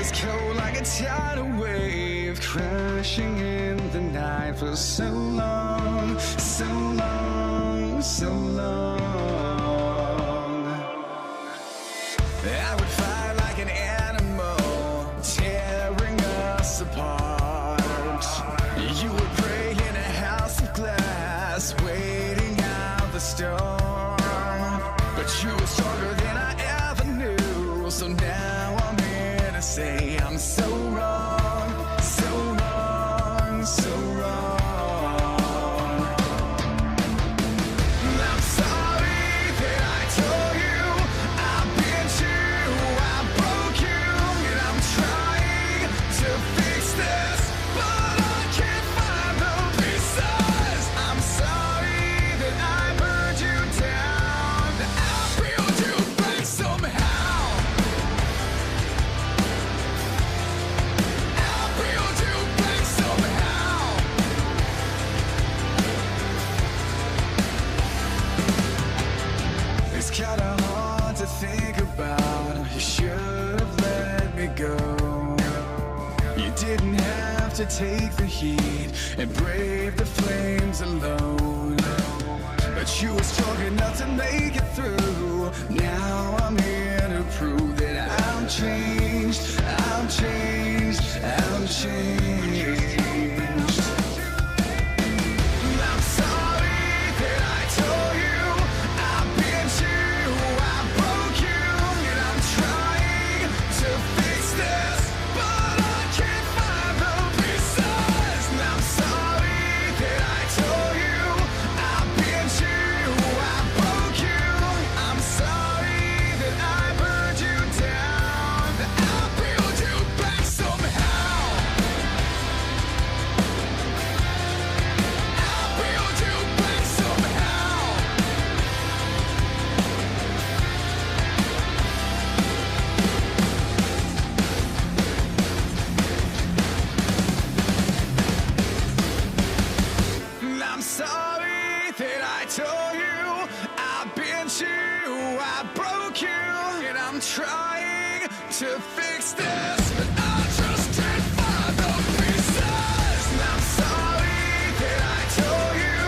was cold like a tidal wave, crashing in the night for so long, so long, so long. I would fight like an animal, tearing us apart. You would pray in a house of glass, waiting out the storm. But you were stronger than I ever knew, so now I'm here to say I'm so wrong, so wrong, so wrong. I'm sorry that I told you I bent you, I broke you, and I'm trying to fix this, but I can't find the pieces. I'm sorry that I burned you down, I'll build you back somehow. I'll build you back somehow. It's kinda hard to think about. You should have let me go. You didn't have to take the heat and brave the flames alone. But you were strong enough to make it through. Now I'm here to prove that I'm changed, I'm changed, I'm changed. I'm sorry that I told you I bent you, I broke you, and I'm trying to fix this, but I can't find the pieces. I'm sorry that I told you I bent you, I broke you. I'm sorry that I burned you down, I'll build you back somehow. I'll build you back somehow. I'm sorry that I told you I bent you, I broke you, and I'm trying to fix this, but I just can't find the pieces. I'm sorry that I told you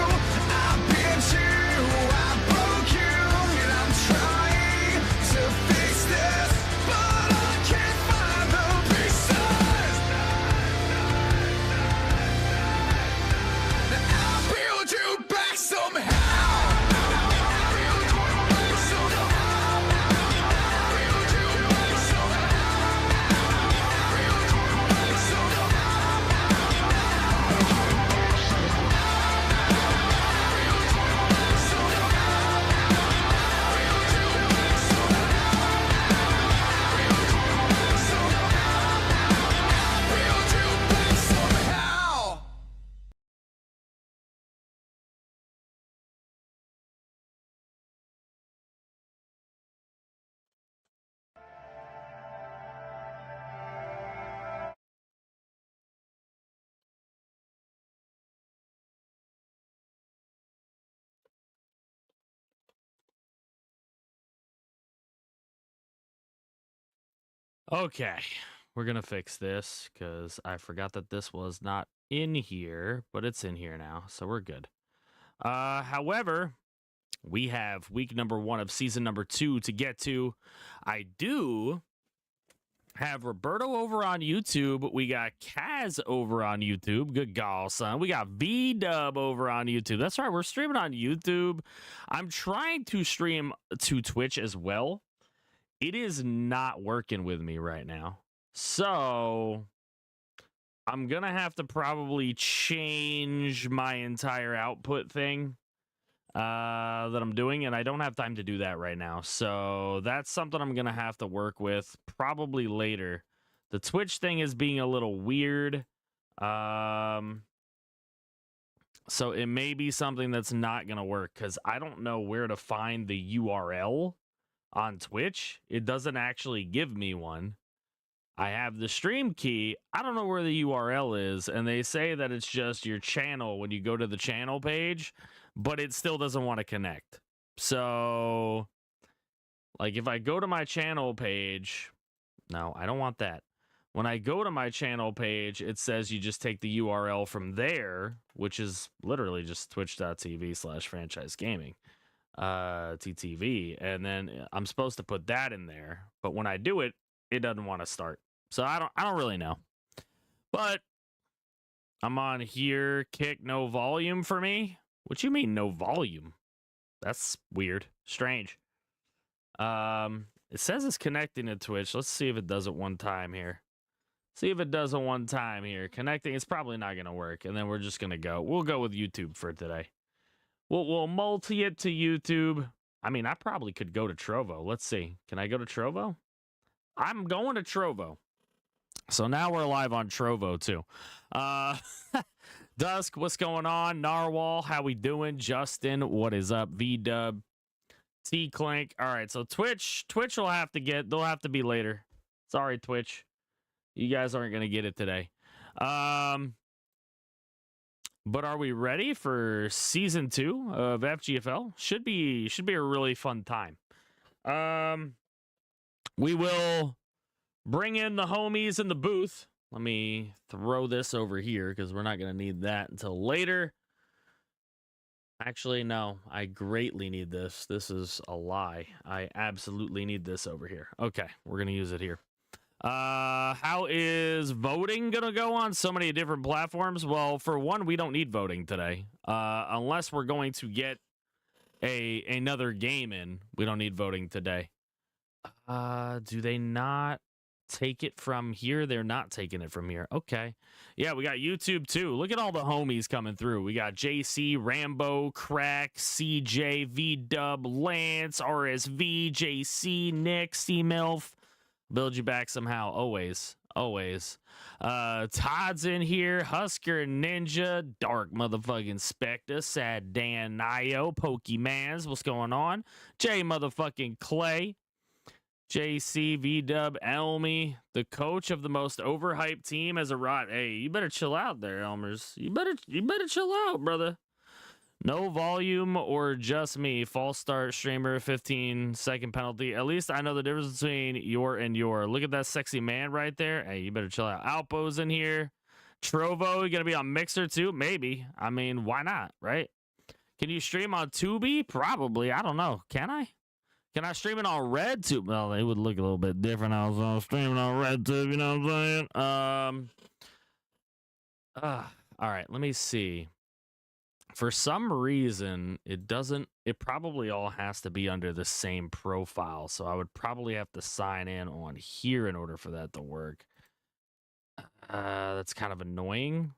I bent you, I broke you, and I'm trying to fix this, but I can't find the pieces. I'll build you back somehow. I'll build you back somehow. I'll build you back somehow. I'll build you back somehow. Okay, we're gonna fix this because I forgot that this was not in here, but it's in here now, so we're good. However, we have week number 1 of season number 2 to get to. I do have Roberto over on YouTube. We got Kaz over on YouTube. Good gall, son. We got V-Dub over on YouTube. That's right, we're streaming on YouTube. I'm trying to stream to Twitch as well. It is not working with me right now. So I'm going to have to probably change my entire output thing that I'm doing, and I don't have time to do that right now. So that's something I'm going to have to work with probably later. The Twitch thing is being a little weird. So it may be something that's not going to work because I don't know where to find the URL on Twitch. It doesn't actually give me one. I have the stream key. I don't know where the URL is, and they say that it's just your channel when you go to the channel page, but it still doesn't want to connect. So, like, if I go to my channel page, no, I don't want that. When I go to my channel page, it says you just take the URL from there, which is literally just twitch.tv/franchisegaming, TTV. And then I'm supposed to put that in there. But when I do it, it doesn't want to start. So I don't really know. But I'm on here, kick, no volume for me. What you mean no volume? That's weird. Strange. It says it's connecting to Twitch. Let's see if it does it one time here. See if it does it one time here. Connecting, it's probably not going to work. And then we're just going to go. We'll go with YouTube for today. We'll multi it to YouTube. I mean, I probably could go to Trovo. Let's see. Can I go to Trovo? I'm going to Trovo. So now we're live on Trovo too. Dusk, what's going on? Narwhal, how we doing? Justin, what is up? V-Dub, T-Clink. All right, so Twitch will have to they'll have to be later. Sorry, Twitch. You guys aren't going to get it today. But are we ready for season 2 of FGFL? Should be a really fun time. We will bring in the homies in the booth. Let me throw this over here because we're not going to need that until later. Actually, no, I greatly need this. This is a lie. I absolutely need this over here. Okay, we're going to use it here. How is voting going to go on so many different platforms? Well, for one, we don't need voting today. Unless we're going to get another game in, we don't need voting today. Do they not take it from here? They're not taking it from here. Okay. Yeah, we got YouTube too. Look at all the homies coming through. We got JC, Rambo, Crack, CJ, V-Dub, Lance, RSV, JC, Nick, C-Milf. Build you back somehow. Always. Todd's in here. Husker Ninja. Dark motherfucking Spectre. Sad Dan Nio. Pokemans. What's going on? J motherfucking Clay. JC, V-Dub, Elmy. The coach of the most overhyped team as a rot. Hey, you better chill out there, Elmers. You better chill out, brother. No volume or just me. False start streamer, 15-second penalty. At least I know the difference between your and your. Look at that sexy man right there. Hey, you better chill out. Alpo's in here. Trovo, you going to be on Mixer too? Maybe. I mean, why not, right? Can you stream on Tubi? Probably. I don't know. Can I? Can I stream it on RedTube? Well, it would look a little bit different. I was streaming on RedTube, you know what I'm saying? All right, let me see. For some reason, it probably all has to be under the same profile. So I would probably have to sign in on here in order for that to work. That's kind of annoying.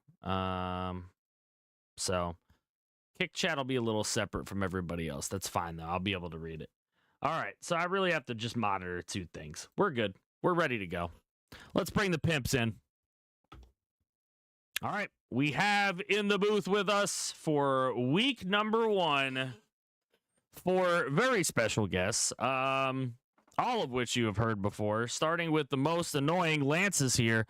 So Kick Chat will be a little separate from everybody else. That's fine, though. I'll be able to read it. All right, so I really have to just monitor 2 things. We're good. We're ready to go. Let's bring the pimps in. All right, we have in the booth with us for week number 1 4 very special guests, all of which you have heard before, starting with the most annoying. Lance is here.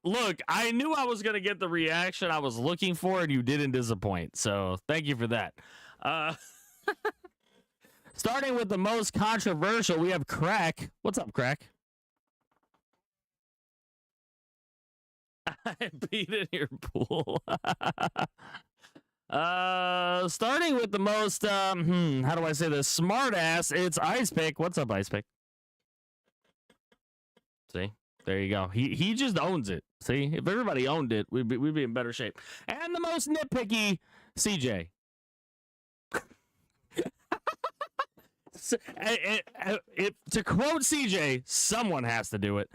Look, I knew I was going to get the reaction I was looking for, and you didn't disappoint. So thank you for that. Starting with the most controversial, we have Crack. What's up, Crack? I beat in your pool. Starting with the most, how do I say this? Smart ass, it's Ice Pick. What's up, Ice Pick? See? There you go. He just owns it. See? If everybody owned it, we'd be in better shape. And the most nitpicky, CJ. To quote CJ, someone has to do it.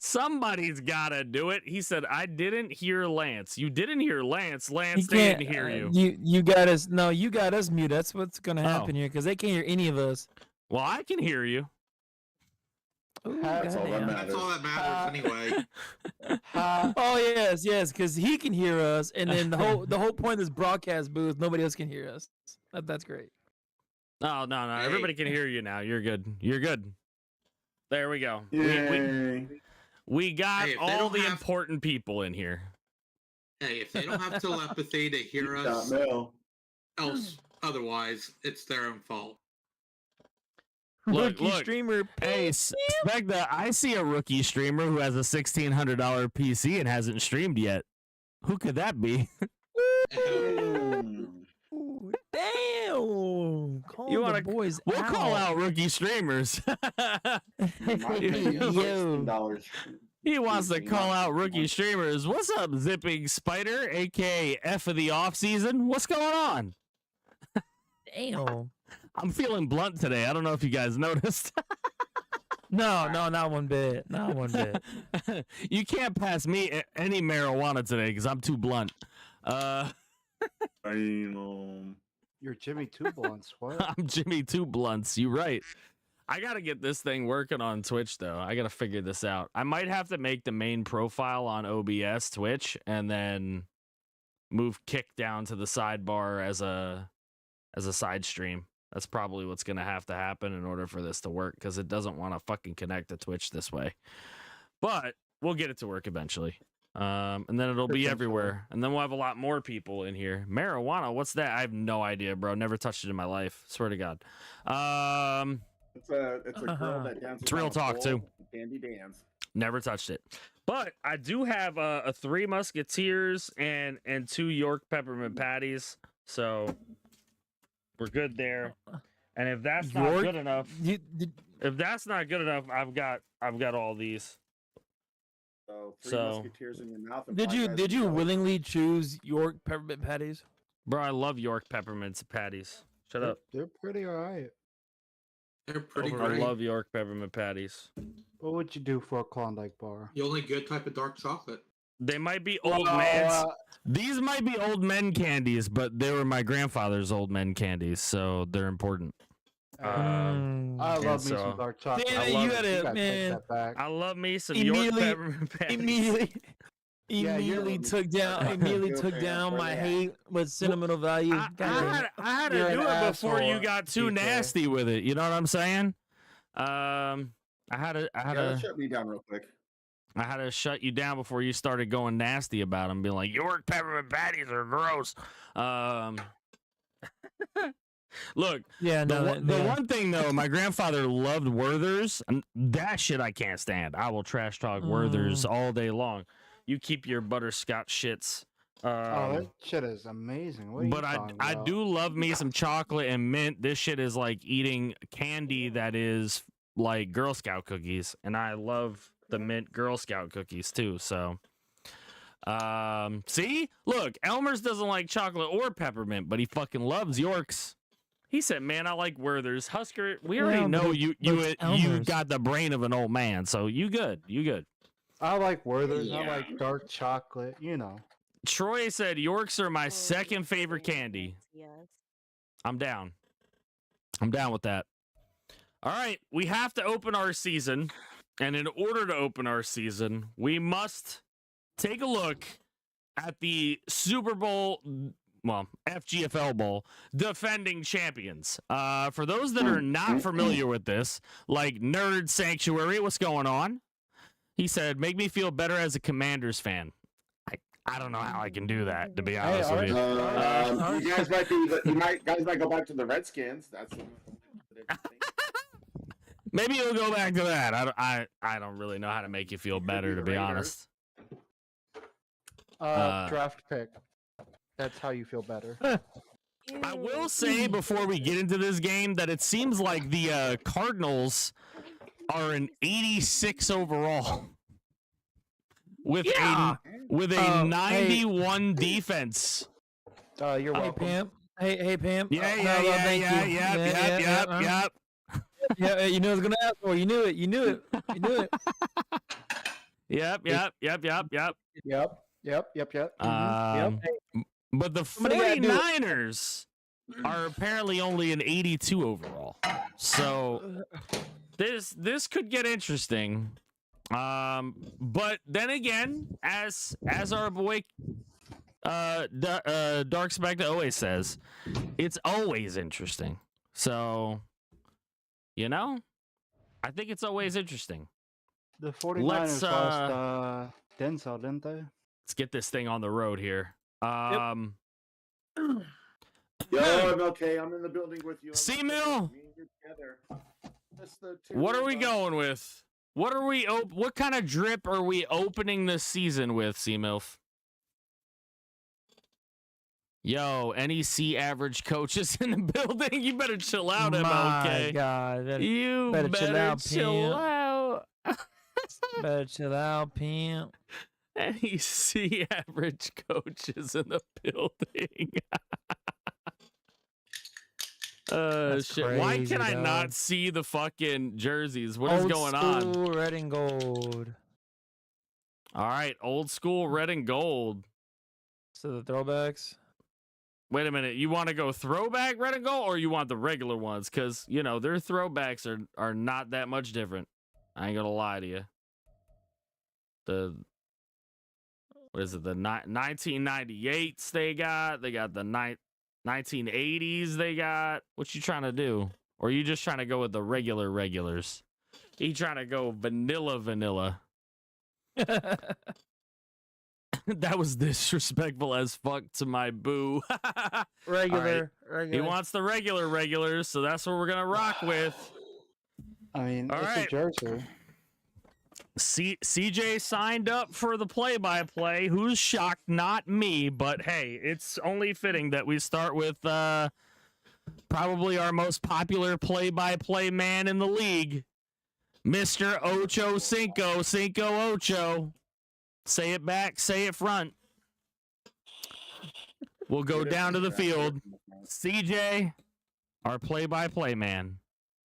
Somebody's got to do it. He said, I didn't hear Lance. You didn't hear Lance. Lance didn't hear you. You got us. No, you got us mute. That's what's going to happen here because they can't hear any of us. Well, I can hear you. Ooh, That's all that matters anyway. Oh yes, because he can hear us, and then the whole point of this broadcast booth, nobody else can hear us. That's great. Oh, no. Hey. Everybody can hear you now. You're good. You're good. There we go. Yay. We got Hey, if they all don't the have- important people in here. Hey, if they don't have telepathy to hear us, otherwise, it's their own fault. Look. Streamer. Hey, Specta, I see a rookie streamer who has a $1,600 PC and hasn't streamed yet. Who could that be? Ooh, damn. Call You the wanna- boys We'll call out. out rookie streamers. Yo. He wants to call out rookie streamers. What's up, Zipping Spider, aka F of the off season? What's going on? Damn. I'm feeling blunt today. I don't know if you guys noticed. No, not one bit. Not one bit. You can't pass me any marijuana today because I'm too blunt. You're Jimmy Two Blunts. What? I'm Jimmy Two Blunts. You right. I gotta get this thing working on Twitch though. I gotta figure this out. I might have to make the main profile on OBS Twitch and then move Kick down to the sidebar as a side stream. That's probably what's gonna have to happen in order for this to work because it doesn't want to fucking connect to Twitch this way. But we'll get it to work eventually. And then it'll be everywhere. And then we'll have a lot more people in here. Marijuana, what's that? I have no idea, bro. Never touched it in my life. Swear to God. It's a girl that dances. It's real on a talk, pole, too. Candy dance. Never touched it. But I do have a 3 Musketeers and 2 York peppermint patties. So we're good there. And if that's not York? good enough, if that's not good enough, I've got all these. So, three So- musketeers in your mouth. And Did five you guys did in you your mouth. willingly choose York peppermint patties? Bro, I love York peppermint patties. Shut up. They're pretty alright. They're pretty I great. love York peppermint patties. What would you do for a Klondike bar? The only good type of dark chocolate. They might be old man's. These might be old men candies, but they were my grandfather's old men candies, so they're important. I love me so- some dark chocolate. Damn I it, love you it. gotta- gotta man. take that back. I love me some York Immediately- peppermint patties. Immediately took down my hate with sentimental value. I had You're to an do it before you asshole, got too DK. nasty with it. You know what I'm saying? I had Yeah, to shut me down real quick. shut you down before you started going nasty about them, being like York peppermint patties are gross. Look, Yeah, the, no, the one thing though, my grandfather loved Werther's, and that shit I can't stand. I will trash talk Werther's all day long. You keep your butterscotch shits. Oh, that shit is amazing. What are But you I talking I about? do love me some chocolate and mint. This shit is like eating candy that is like Girl Scout cookies, and I love the mint Girl Scout cookies too. So, see, look, Elmer's doesn't like chocolate or peppermint, but he fucking loves Yorks. He said, "Man, I like Werther's." Husker, we already Yeah, but know it- you but it's you Elmer's. got the brain of an old man, so you good, you good. I like Werther's. I like dark chocolate. You know. Troy said Yorks are my second favorite candy. Yes. I'm down. I'm down with that. All right, we have to open our season, and in order to open our season, we must take a look at the Super Bowl, well, FGFL Bowl defending champions. For those that are not familiar with this, like Nerd Sanctuary, what's going on? He said, "Make me feel better as a Commanders fan." I don't know how I can do that, to be honest with you. You guys might be. Guys might go back to the Redskins. That's. Maybe you'll go back to that. I don't really know how to make you feel better, to be honest. Draft pick. That's how you feel better. I will say before we get into this game that it seems like the Cardinals are an 86 overall with a 91 defense. You're Hey welcome. Pam. Hey Pam. Yeah, Oh, yeah, no, thank yeah, you. yep. Yeah, you knew I was gonna ask for. You knew it. You knew it. You knew it. Yep. Yep. But the Somebody gotta do it. 49ers are apparently only an 82 overall. So this could get interesting. But then again, as our boy Dark Spectre always says, it's always interesting. So, I think it's always interesting. The 49ers Let's, lost Denzel, didn't they? Let's get this thing on the road here. Yo, MLK, I'm in the building with you. C-Mill! Me and you together. That's the What are we two, going with? What kind of drip are we opening this season with, C-Milf? Yo, NEC average coaches in the building. You better chill out, MLK. My God. You better chill out. Better chill out, pimp. NEC average coaches in the building. That's shit. Why crazy, can I dog. not see the fucking jerseys? What is Old going on? school, red and gold. All right, old school red and gold. So the throwbacks. Wait a minute. You want to go throwback red and gold, or you want the regular ones? Because, their throwbacks are not that much different. I ain't going to lie to you. What is it? The 1998s they got. They got the 1980s they got. What you trying to do? Or are you just trying to go with the regulars? You trying to go vanilla? That was disrespectful as fuck to my boo. Regular. He wants the regulars, so that's what we're gonna rock with. I mean, All it's right. a jersey. CJ signed up for the play-by-play. Who's shocked? Not me, but hey, it's only fitting that we start with probably our most popular play-by-play man in the league, Mr. Ocho Cinco Ocho. Say it back, say it front. We'll go down to the field. CJ, our play-by-play man,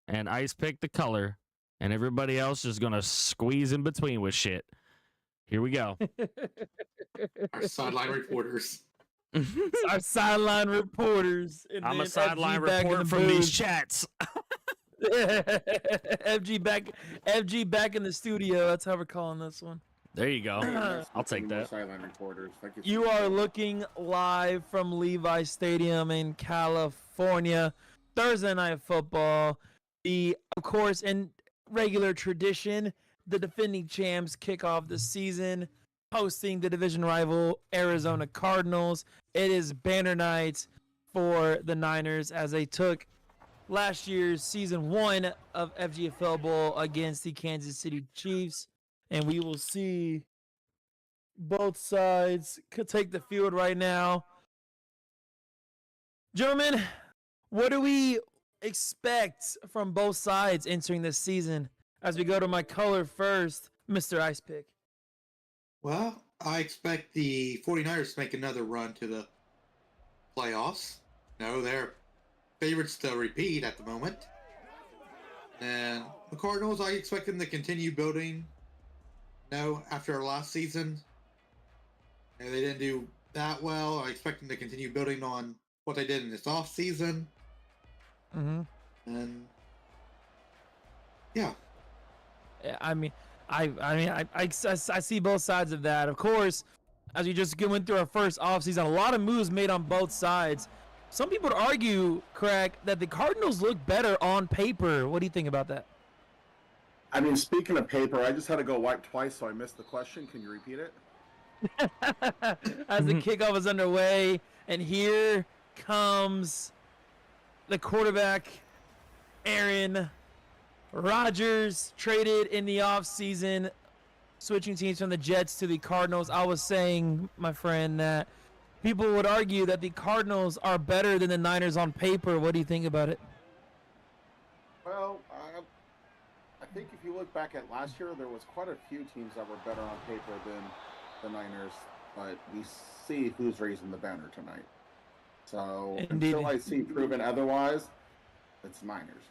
and Ice pick the color, and everybody else is gonna squeeze in between with shit. Here we go. Our sideline reporters. Our sideline reporters. And I'm a then sideline FG back in reporter the from these booth. chats. FG back in the studio. That's how we're calling this one. There you go. I'll take that. Sideline reporters. Thank you. You are looking live from Levi Stadium in California. Thursday Night Football. Of course, in regular tradition, the defending champs kick off the season, hosting the division rival Arizona Cardinals. It is banner night for the Niners as they took last year's season 1 of FGFL Bowl against the Kansas City Chiefs. And we will see both sides could take the field right now. Gentlemen, what do we expect from both sides entering this season? As we go to my color first, Mr. Ice Pick. Well, I expect the 49ers to make another run to the playoffs. No, they're favorites to repeat at the moment. And the Cardinals, I expect them to continue building. No, after our last season, they didn't do that well. I expect them to continue building on what they did in this off season. Mm-hmm. And yeah, I see both sides of that. Of course, as we just went through our first offseason, a lot of moves made on both sides. Some people would argue, Craig, that the Cardinals look better on paper. What do you think about that? I mean, speaking of paper, I just had to go wipe twice, so I missed the question. Can you repeat it? As the kickoff is underway, and here comes the quarterback, Aaron Rodgers, traded in the offseason, switching teams from the Jets to the Cardinals. I was saying, my friend, that people would argue that the Cardinals are better than the Niners on paper. What do you think about it? Well, I think if you look back at last year, there was quite a few teams that were better on paper than the Niners, but we see who's raising the banner tonight. So Indeed. until I see proven otherwise, it's Niners.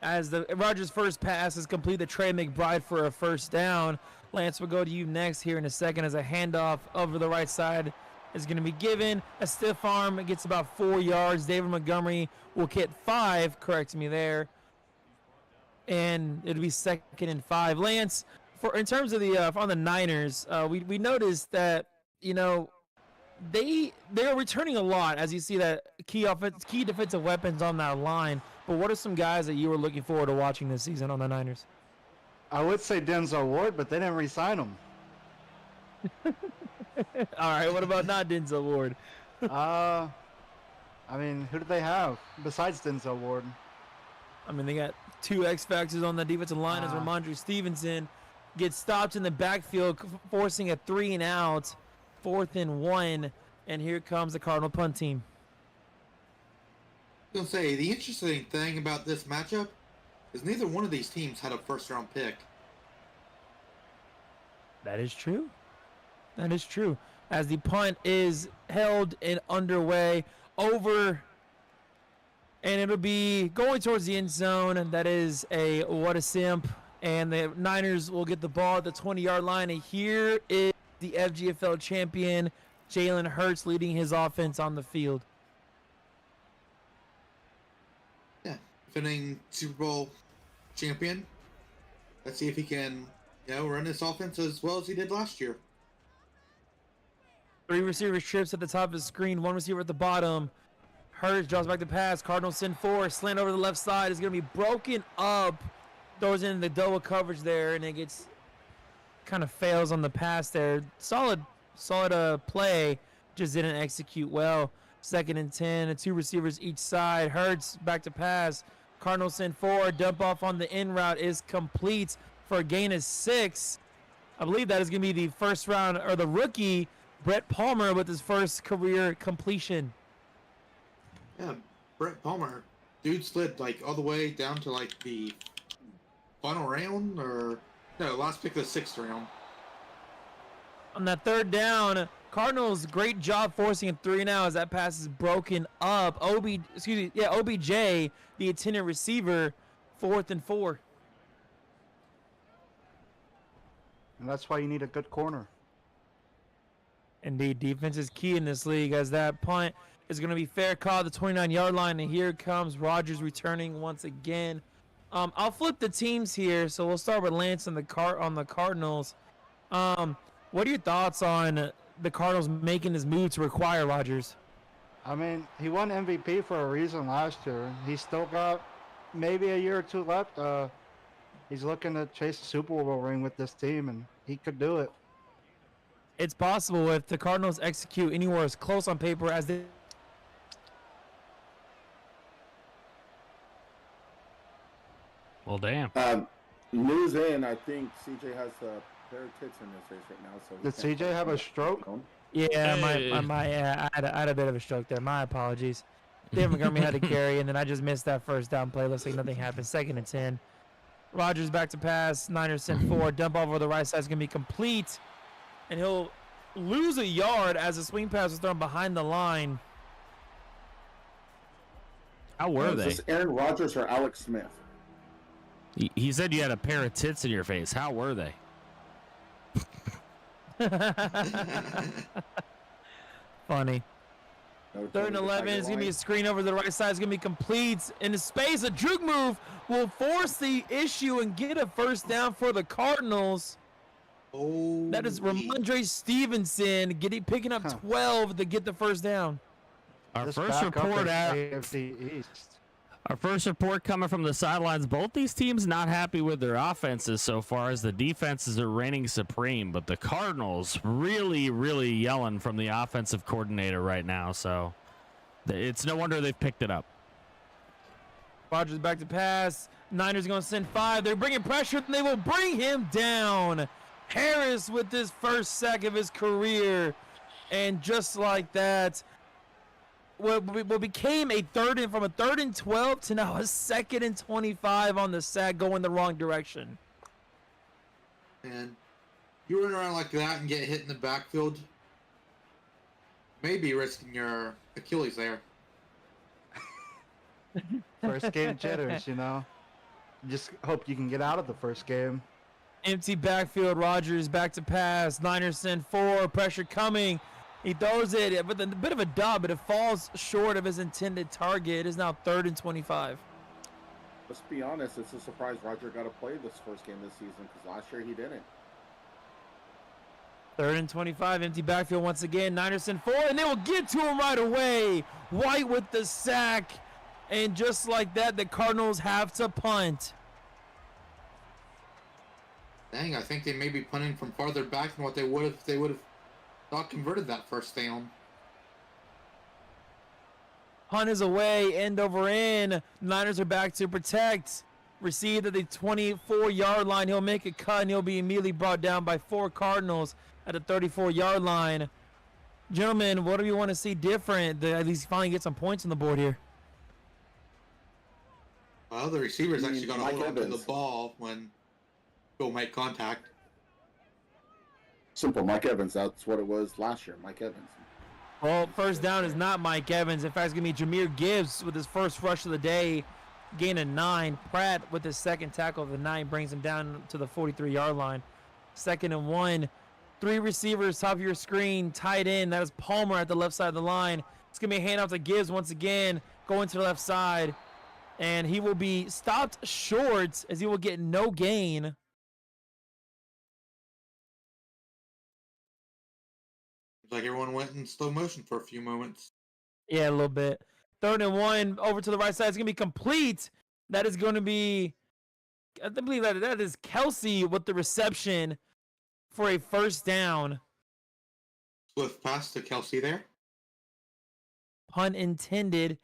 As the Rodgers' first pass is complete to Trey McBride for a first down. Lance, will go to you next here in a second as a handoff over the right side is going to be given. A stiff arm, it gets about 4 yards. David Montgomery will get 5, correct me there. And it'll be 2nd and 5. Lance, in terms of the on the Niners, we noticed that, they're returning a lot, as you see that key defensive weapons on that line. But what are some guys that you were looking forward to watching this season on the Niners? I would say Denzel Ward, but they didn't re-sign him. All right, what about not Denzel Ward? I mean, who do they have besides Denzel Ward? I mean, they got 2 X factors on the defensive line as Ramondre Stevenson gets stopped in the backfield, forcing a 3-and-out, 4th and 1, and here comes the Cardinal punt team. I was gonna say, the interesting thing about this matchup is neither one of these teams had a first-round pick. That is true. That is true. As the punt is held and underway over, and it'll be going towards the end zone. And that is a what a simp. And the Niners will get the ball at the 20-yard line. And here is the FGFL champion, Jalen Hurts, leading his offense on the field. Yeah, defending Super Bowl champion. Let's see if he can, run this offense as well as he did last year. 3 receivers trips at the top of the screen, 1 receiver at the bottom. Hurts draws back the pass. Cardinals send 4. Slant over the left side is going to be broken up. Throws in the double coverage there, and it gets kind of fails on the pass there. Solid play, just didn't execute well. 2nd and 10, and 2 receivers each side. Hurts back to pass. Cardinals send 4. Dump off on the in route is complete for a gain of 6. I believe that is going to be the first round, or the rookie, Brett Palmer, with his first career completion. Yeah, Brett Palmer. Dude slid all the way down to the final round, or no, last pick of the 6th round. On that 3rd down, Cardinals, great job forcing a 3-and-out as that pass is broken up. OBJ, the attendant receiver, 4th and 4. And that's why you need a good corner. Indeed, defense is key in this league, as that punt is going to be fair call, the 29-yard line, and here comes Rodgers returning once again. I'll flip the teams here, so we'll start with Lance on the Cardinals. What are your thoughts on the Cardinals making this move to require Rodgers? I mean, he won MVP for a reason last year. He's still got maybe a year or 2 left. He's looking to chase a Super Bowl ring with this team, and he could do it. It's possible if the Cardinals execute anywhere as close on paper as they... Well, damn. News in, I think CJ has a pair of tits in his face right now. So Did CJ have a stroke? Yeah, Hey. I had a bit of a stroke there. My apologies. David Montgomery had to carry, and then I just missed that first down play. Looks like nothing happened. 2nd and 10. Rodgers back to pass. Niners send 4. Dump off over the right side is going to be complete. And he'll lose a yard as the swing pass was thrown behind the line. How were Is they? this Aaron Rodgers or Alex Smith? He said you had a pair of tits in your face. How were they? Funny. No, 3rd and 11 is going to be a screen over to the right side. It's going to be complete. In the space, a juke move will force the issue and get a first down for the Cardinals. Oh, That is Ramondre Stevenson picking up 12 to get the first down. Our This first backup report is out. AFC East. Our first report coming from the sidelines. Both these teams not happy with their offenses so far, as the defenses are reigning supreme. But the Cardinals really, really yelling from the offensive coordinator right now. So it's no wonder they've picked it up. Rodgers back to pass. Niners going to send 5. They're bringing pressure, and they will bring him down. Harris with his first sack of his career. And just like that, what became a 3rd and 12 to now a 2nd and 25 on the sack, going the wrong direction. And you run around like that and get hit in the backfield, maybe risking your Achilles there. First game jitters, Just hope you can get out of the first game. Empty backfield. Rodgers back to pass. Niners send 4. Pressure coming. He throws it with a bit of a dub, but it falls short of his intended target. It is now 3rd and 25. Let's be honest, it's a surprise Roger got to play this first game this season because last year he didn't. 3rd and 25, empty backfield once again. Niners in 4, and they will get to him right away. White with the sack, and just like that, the Cardinals have to punt. Dang, I think they may be punting from farther back than what they would if they would have not converted that first down. Punt is away, end over end. Niners are back to protect. Received at the 24-yard line. He'll make a cut, and he'll be immediately brought down by 4 Cardinals at the 34-yard line. Gentlemen, what do you want to see different to at least finally get some points on the board here? Well, the receivers actually got to Mike hold on to the Evans. ball when go make contact. Simple, Mike Evans. That's what it was last year, Mike Evans. Well, first down is not Mike Evans. In fact, it's going to be Jameer Gibbs with his first rush of the day, gain of 9. Pratt with his second tackle of the 9 brings him down to the 43-yard line. 2nd and 1. 3 receivers, top of your screen, tight end. That is Palmer at the left side of the line. It's going to be a handoff to Gibbs once again, going to the left side. And he will be stopped short as he will get no gain. Like everyone went in slow motion for a few moments. Yeah, a little bit. 3rd and 1 over to the right side. It's going to be complete. That is going to be, I believe that is Kelsey with the reception for a first down. Swift pass to Kelsey there. Pun intended.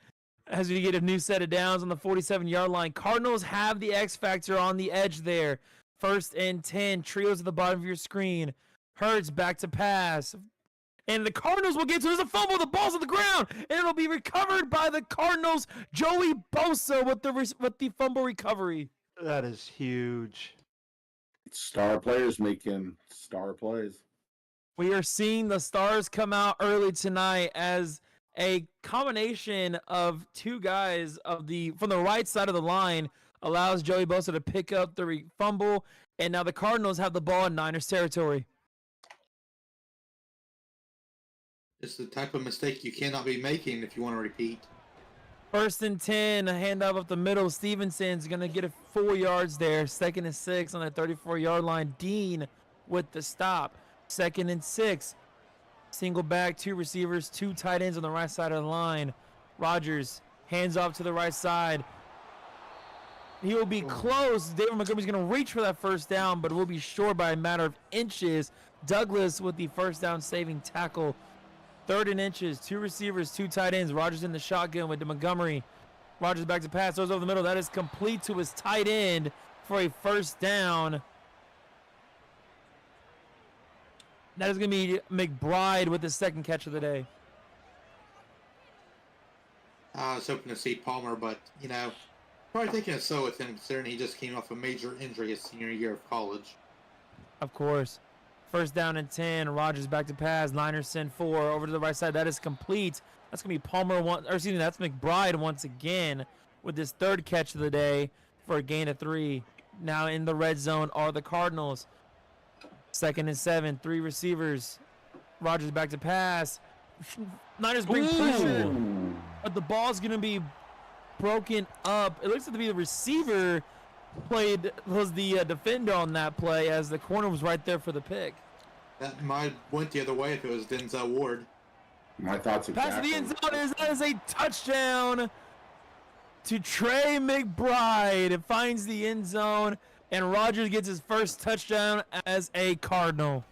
As we get a new set of downs on the 47-yard line. Cardinals have the X factor on the edge there. 1st and 10. Trios at the bottom of your screen. Hurts back to pass. And the Cardinals will get to it. There's a fumble. The ball's on the ground. And it'll be recovered by the Cardinals. Joey Bosa with the fumble recovery. That is huge. Star players making star plays. We are seeing the stars come out early tonight as a combination of 2 guys from the right side of the line allows Joey Bosa to pick up the fumble. And now the Cardinals have the ball in Niners territory. It's the type of mistake you cannot be making if you want to repeat. 1st and 10, a handoff up the middle. Stevenson's going to get it 4 yards there. 2nd and 6 on that 34-yard line. Dean with the stop. 2nd and 6. Single back, 2 receivers, 2 tight ends on the right side of the line. Rodgers hands off to the right side. He will be close. David Montgomery's going to reach for that first down, but will be short by a matter of inches. Douglas with the first down saving tackle. 3rd and inches, 2 receivers, 2 tight ends. Rodgers in the shotgun with the Montgomery. Rodgers back to pass, throws over the middle. That is complete to his tight end for a first down. That is going to be McBride with the 2nd catch of the day. I was hoping to see Palmer, but, probably thinking it's so with him considering he just came off a major injury his senior year of college. Of course. 1st down and 10. Rodgers back to pass. Niners send 4 over to the right side. That is complete. That's going to be Palmer, that's McBride once again with his 3rd catch of the day for a gain of 3. Now in the red zone are the Cardinals. 2nd and 7. 3 receivers. Rodgers back to pass. Niners bring pressure, but the ball's going to be broken up. It looks like to be the receiver was the defender on that play as the corner was right there for the pick. That might went the other way if it was Denzel Ward. My thoughts exactly. Pass to the end zone that is a touchdown to Trey McBride. It finds the end zone, and Rodgers gets his first touchdown as a Cardinal.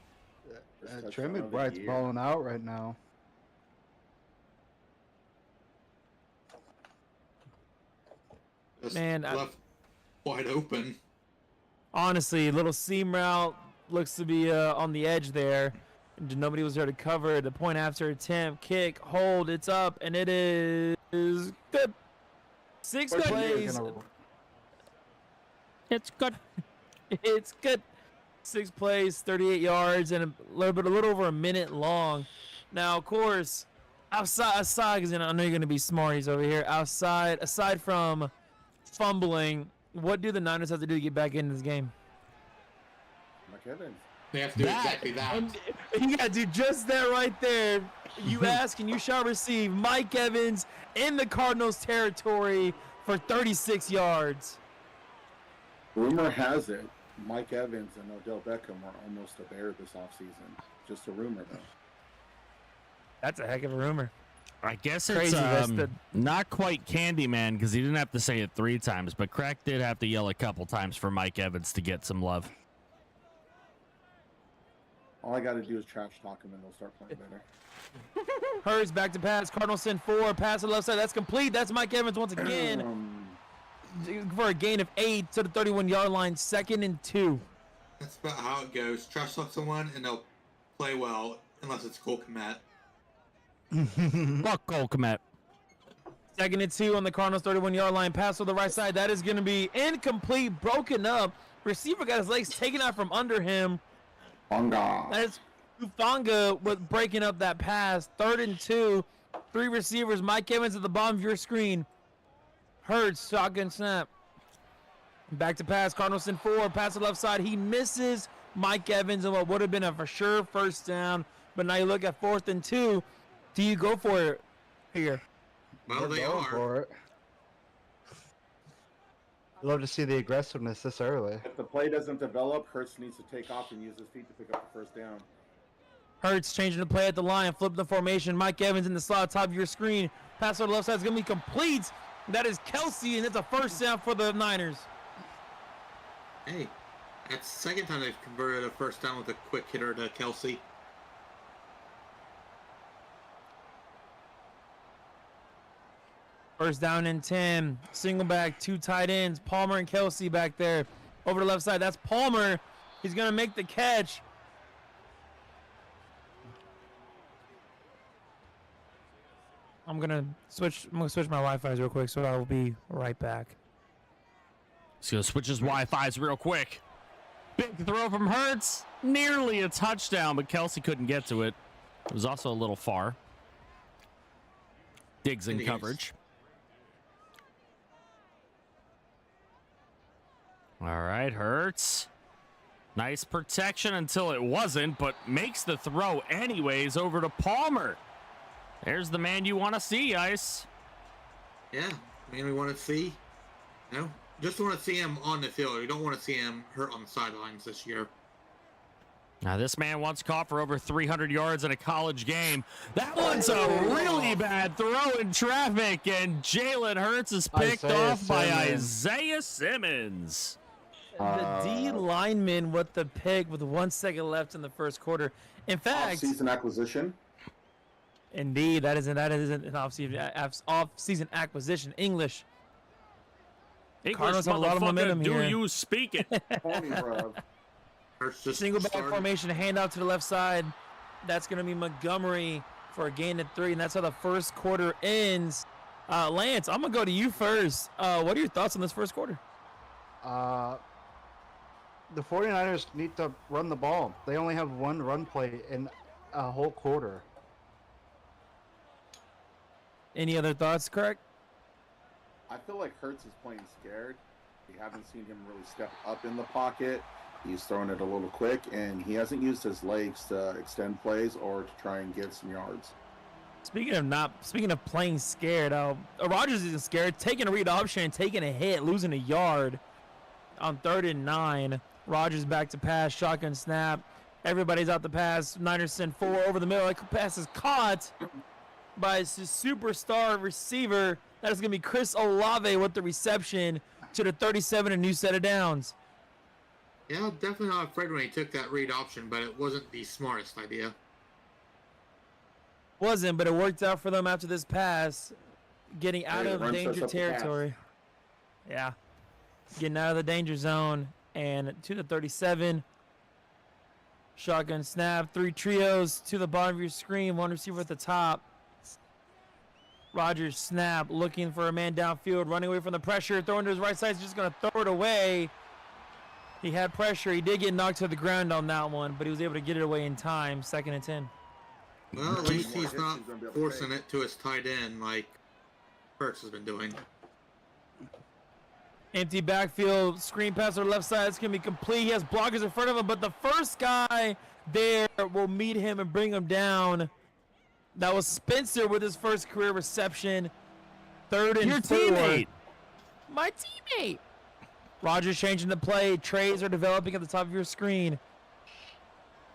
Trey McBride's balling out right now. Just Man, left wide open. Honestly, little seam route looks to be on the edge there. And nobody was there to cover. The point after attempt, kick, hold, it's up, and it is good. 6 plays. It's good. It's good. 6 plays, 38 yards, and a little over a minute long. Now, of course, aside, because I know you're going to be smarties over here. Aside from fumbling, what do the Niners have to do to get back into this game? Mike Evans. They have to do exactly that. And you got to do just that right there. You ask and you shall receive. Mike Evans in the Cardinals territory for 36 yards. Rumor has it Mike Evans and Odell Beckham were almost a Bear this offseason. just a rumor, though. That's a heck of a rumor. I guess it's Crazy, that's the- not quite Candyman because he didn't have to say it 3 times, but Crack did have to yell a couple times for Mike Evans to get some love. All I got to do is trash talk him and they'll start playing better. Hurts back to pass. Cardinals send 4. Pass to the left side. That's complete. That's Mike Evans once again for a gain of 8 to the 31-yard line. 2nd and 2. That's about how it goes. Trash talk someone and they'll play well, unless it's Cole Kmet. Fuck Cole Kmet. 2nd and 2 on the Cardinals 31-yard line. Pass to the right side. That is going to be incomplete, broken up. Receiver got his legs taken out from under him. Bonga. That is Hufanga with breaking up that pass. 3rd and 2. 3 receivers. Mike Evans at the bottom of your screen. Hurts, shotgun snap. Back to pass. Cardinals send 4. Pass to the left side. He misses Mike Evans and what would have been a for sure first down. But now you look at 4th and 2. Do you go for it here? Well, they Going are. for it. Love to see the aggressiveness this early. If the play doesn't develop, Hurts needs to take off and use his feet to pick up the first down. Hurts changing the play at the line, flip the formation. Mike Evans in the slot, top of your screen. Pass on the left side is going to be complete. That is Kelsey, and it's a first down for the Niners. Hey, that's the second time they've converted a first down with a quick hitter to Kelsey. First down and 10. Single back, 2 tight ends. Palmer and Kelsey back there. Over the left side, that's Palmer. He's going to make the catch. I'm gonna switch my Wi-Fi's real quick, so I will be right back. He's going to switch his Wi-Fi's real quick. Big throw from Hurts. Nearly a touchdown, but Kelsey couldn't get to it. It was also a little far. Diggs in coverage. All right, Hurts. Nice protection until it wasn't, but makes the throw anyways over to Palmer. There's the man you want to see, Ice. Yeah, man, we want to see. No, just want to see him on the field. We don't want to see him hurt on the sidelines this year. Now, this man once caught for over 300 yards in a college game. That one's a really bad throw in traffic, and Jalen Hurts is picked off by Isaiah Simmons. The D lineman with the pick with 1 second left in the first quarter. In fact, Off-season acquisition. indeed, that is an off-season acquisition. English. Cardinals have a lot of momentum do here. you speak it? Pony, bro. Hurts just Single back started. formation, handout to the left side. That's going to be Montgomery for a gain of 3, and that's how the first quarter ends. Lance, I'm going to go to you first. What are your thoughts on this first quarter? The 49ers need to run the ball. They only have 1 run play in a whole quarter. Any other thoughts, Craig? I feel like Hurts is playing scared. We haven't seen him really step up in the pocket. He's throwing it a little quick, and he hasn't used his legs to extend plays or to try and get some yards. Speaking of playing scared, Rodgers isn't scared. Taking a read option and taking a hit, losing a yard on 3rd and 9. Rodgers back to pass, shotgun snap. Everybody's out the pass. Niners send 4 over the middle. That pass is caught by his superstar receiver. That is going to be Chris Olave with the reception to the 37, a new set of downs. Yeah, definitely not afraid when he took that read option, but it wasn't the smartest idea. Wasn't, but it worked out for them after this pass, getting out Hey, of run danger sets up the pass. territory. Yeah, getting out of the danger zone, and to the 37. Shotgun snap, 3 trios to the bottom of your screen, 1 receiver at the top. Rodgers snap, looking for a man downfield, running away from the pressure, throwing to his right side, he's just going to throw it away. He had pressure. He did get knocked to the ground on that one, but he was able to get it away in time. 2nd and 10. Well, at least he's not forcing it to his tight end like Hurts has been doing. Empty backfield, screen pass to the left side. It's going to be complete. He has blockers in front of him, but the first guy there will meet him and bring him down. That was Spencer with his first career reception. 3rd and 4. Your teammate. My teammate. Rodgers changing the play. Trays are developing at the top of your screen.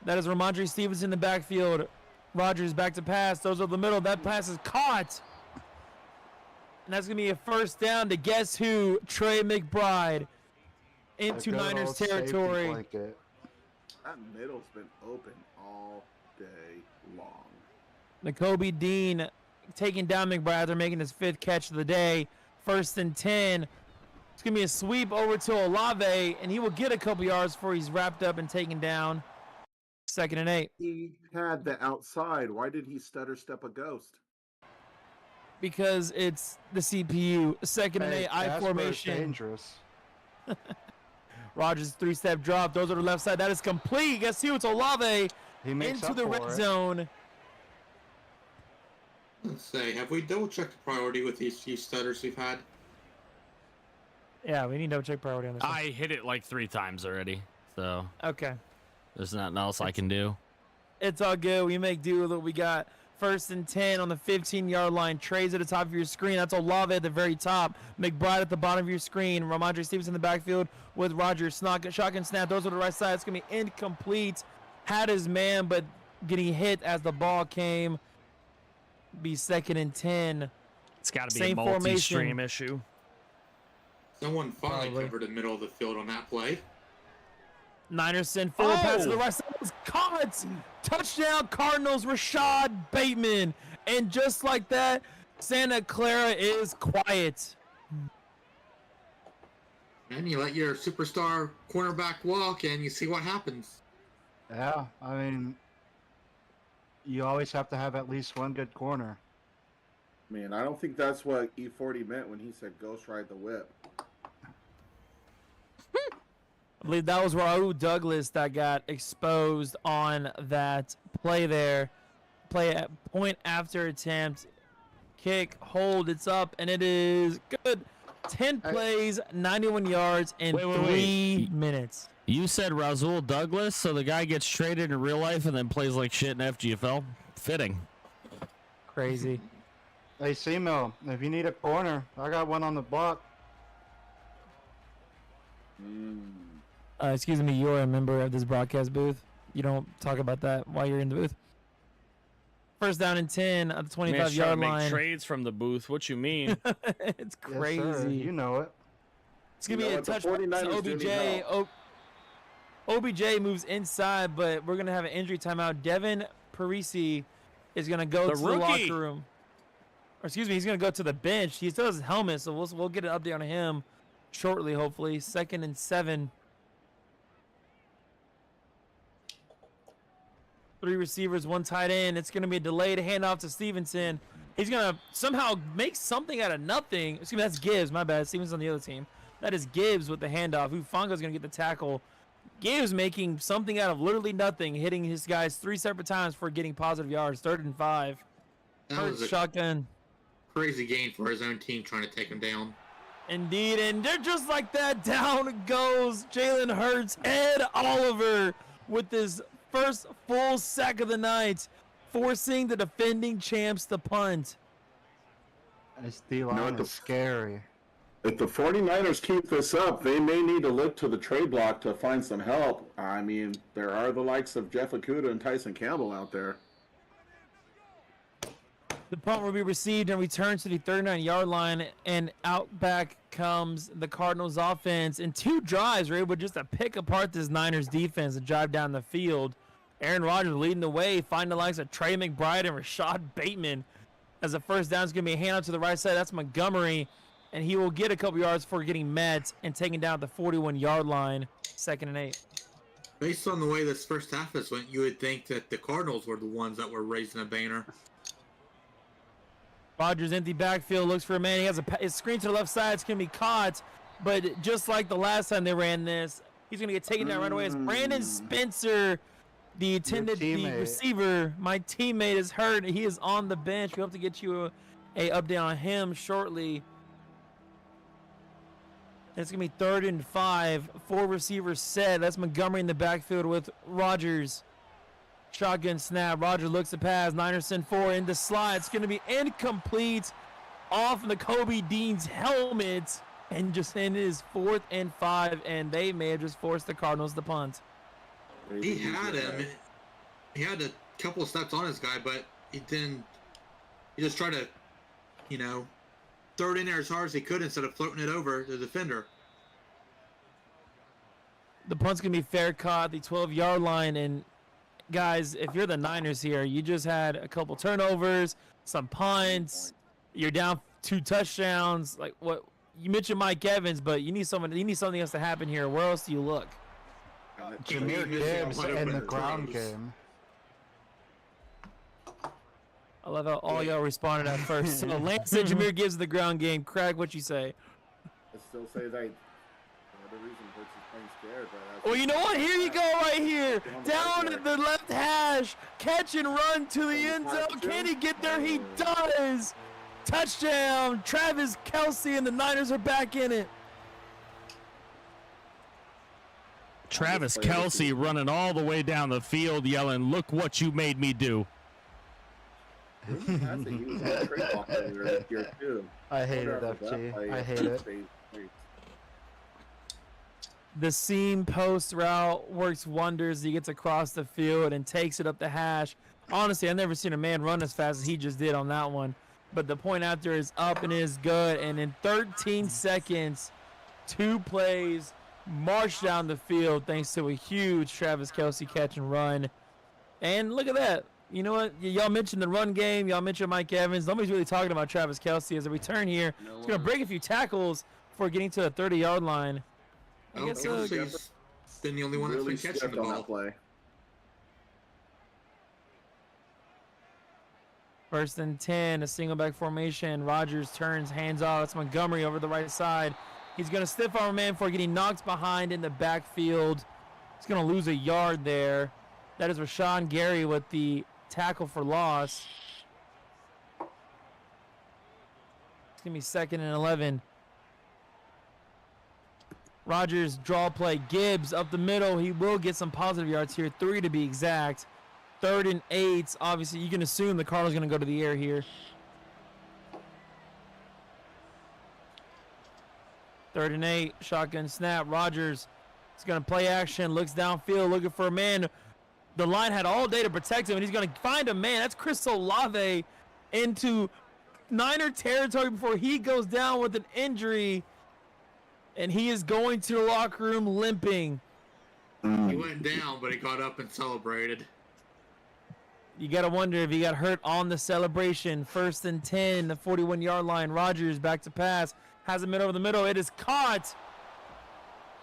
That is Ramondre Stevenson in the backfield. Rodgers back to pass. Those are the middle. That pass is caught. And that's going to be a first down to guess who? Trey McBride into A good Niners old safety territory. blanket. That middle's been open all day long. N'Kobe Dean taking down McBride. They're making his 5th catch of the day. 1st and 10. It's going to be a sweep over to Olave, and he will get a couple yards before he's wrapped up and taken down. 2nd and 8. He had the outside. Why did he stutter step a ghost? Because it's the CPU. 2nd and 8, I Casper is formation. dangerous. Rodgers 3-step drop. Those are the left side. That is complete. Guess who? It's Olave He makes into up the for red it. zone. Let's say, have we double checked the priority with these few stutters we've had? Yeah, we need to check priority on this. I hit it like 3 times already, so Okay. there's nothing else I can do. It's all good. We make do with what we got. 1st and 10 on the 15-yard line. Trey's at the top of your screen. That's Olave at the very top. McBride at the bottom of your screen. Ramondre Stevenson in the backfield with Rodgers. Shotgun snap. Those are the right side. It's going to be incomplete. Had his man, but getting hit as the ball came. Be 2nd and 10. It's got to be Same a formation. multi-stream issue. Someone finally Probably. covered the middle of the field on that play. Niners send forward pass to the Oh! right side. Was caught. Touchdown Cardinals. Rashad Bateman. And just like that, Santa Clara is quiet. And you let your superstar cornerback walk, and you see what happens. Yeah, I mean, you always have to have at least one good corner. Man, I don't think that's what E40 meant when he said ghost ride the whip. I believe that was Raul Douglas that got exposed on that play there. Play at point after attempt. Kick, hold, it's up, and it is good. 10 plays, 91 yards in Wait, 3 minutes. You said Raul Douglas, so the guy gets traded in real life and then plays like shit in FGFL? Fitting. Crazy. Hey, C-Mill, if you need a corner, I got one on the block. Excuse me, you're a member of this broadcast booth. You don't talk about that while you're in the booth. 1st down and 10 at the Man's 25-yard trying to make line. trades from the booth. What you mean? It's crazy. Yes, sir. You know it. It's going to You be know a what, the touch 49ers do need help. OBJ moves inside, but we're going to have an injury timeout. Devin Parisi is going to go The to the rookie. locker room. Or excuse me, he's going to go to the bench. He still has his helmet, so we'll get an update on him shortly, hopefully. 2nd and 7. 3 receivers, 1 tight end. It's going to be a delayed handoff to Stevenson. He's going to somehow make something out of nothing. Excuse me, that's Gibbs. My bad. Stevenson's on the other team. That is Gibbs with the handoff. Ufanga's going to get the tackle. Gibbs making something out of literally nothing, hitting his guys 3 separate times for getting positive yards. 3rd and 5. That Hurts was a shotgun. crazy gain for his own team trying to take him down. Indeed, and they're just like that. Down goes Jalen Hurts. Ed Oliver with his first full sack of the night, forcing the defending champs to punt. This D-line the- is scary. If the 49ers keep this up, they may need to look to the trade block to find some help. I mean, there are the likes of Jeff Okuda and Tyson Campbell out there. The punt will be received and returned to the 39-yard line, and out back comes the Cardinals offense. In 2 drives, we're able just to pick apart this Niners defense and drive down the field. Aaron Rodgers leading the way, finding the likes of Trey McBride and Rashad Bateman. As the first down is going to be a handoff to the right side. That's Montgomery, and he will get a couple yards before getting met and taken down at the 41-yard line. 2nd and 8. Based on the way this first half has went, you would think that the Cardinals were the ones that were raising a banner. Rodgers empty backfield, looks for a man. He has his screen to the left side. It's going to be caught. But just like the last time they ran this, he's going to get taken down right away. It's Brandon Spencer, the intended the teammate. receiver. My teammate is hurt. He is on the bench. We hope to get you a update on him shortly. It's going to be 3rd and 5. 4 receivers set. That's Montgomery in the backfield with Rodgers. Shotgun snap. Rodgers looks to pass. Niners send 4 into slide. It's going to be incomplete off N'Kobe Dean's helmet. And just in his 4th and 5. And they may have just forced the Cardinals to punt. He had him. he had a couple of steps on his guy, but he didn't. He just tried to, throw it in there as hard as he could instead of floating it over the defender. The punt's going to be fair caught, the 12-yard line. And, guys, if you're the Niners here, you just had a couple turnovers, some punts. You're down 2 touchdowns. Like, what? You mentioned Mike Evans, but you need something else to happen here. Where else do you look? Jameer Gibbs in the ground game. I love how all y'all responded at first. So Lance said Jameer Gibbs in the ground game. Craig, what you say? I still say that the reason Hurts is playing scared, but Well, you know what? Here you go right here. Down at the left hash. Catch and run to the end zone. Can he get there? He does. Touchdown. Travis Kelce and the Niners are back in it. Travis Kelce running all the way down the field yelling, "Look what you made me do." he was on a trade block earlier this year too. I hate it, FG. I hate it. The seam post route works wonders. He gets across the field and takes it up the hash. Honestly, I've never seen a man run as fast as he just did on that one. But the point after is up and is good. And in 13 seconds, 2 plays, march down the field thanks to a huge Travis Kelce catch and run. And look at that. You know what? Y'all mentioned the run game. Y'all mentioned Mike Evans. Nobody's really talking about Travis Kelce as a return here. He's going to break a few tackles before getting to the 30-yard line. I guess Kelce's been the only one that's been catching the ball. Play. First and 10, a single back formation. Rodgers turns, hands off. It's Montgomery over the right side. He's going to stiff arm a man for getting knocked behind in the backfield. He's going to lose a yard there. That is Rashawn Gary with the tackle for loss. It's going to be 2nd and 11. Rodgers draw play. Gibbs up the middle. He will get some positive yards here. 3 to be exact. 3rd and 8. Obviously, you can assume the Cardinals going to go to the air here. 3rd and 8. Shotgun snap. Rodgers is going to play action. Looks downfield looking for a man. The line had all day to protect him, and he's going to find a man. That's Chris Olave into Niner territory before he goes down with an injury, and he is going to the locker room limping. He went down, but he got up and celebrated. You got to wonder if he got hurt on the celebration. 1st and 10, the 41-yard line. Rodgers back to pass. Has him in over the middle. It is caught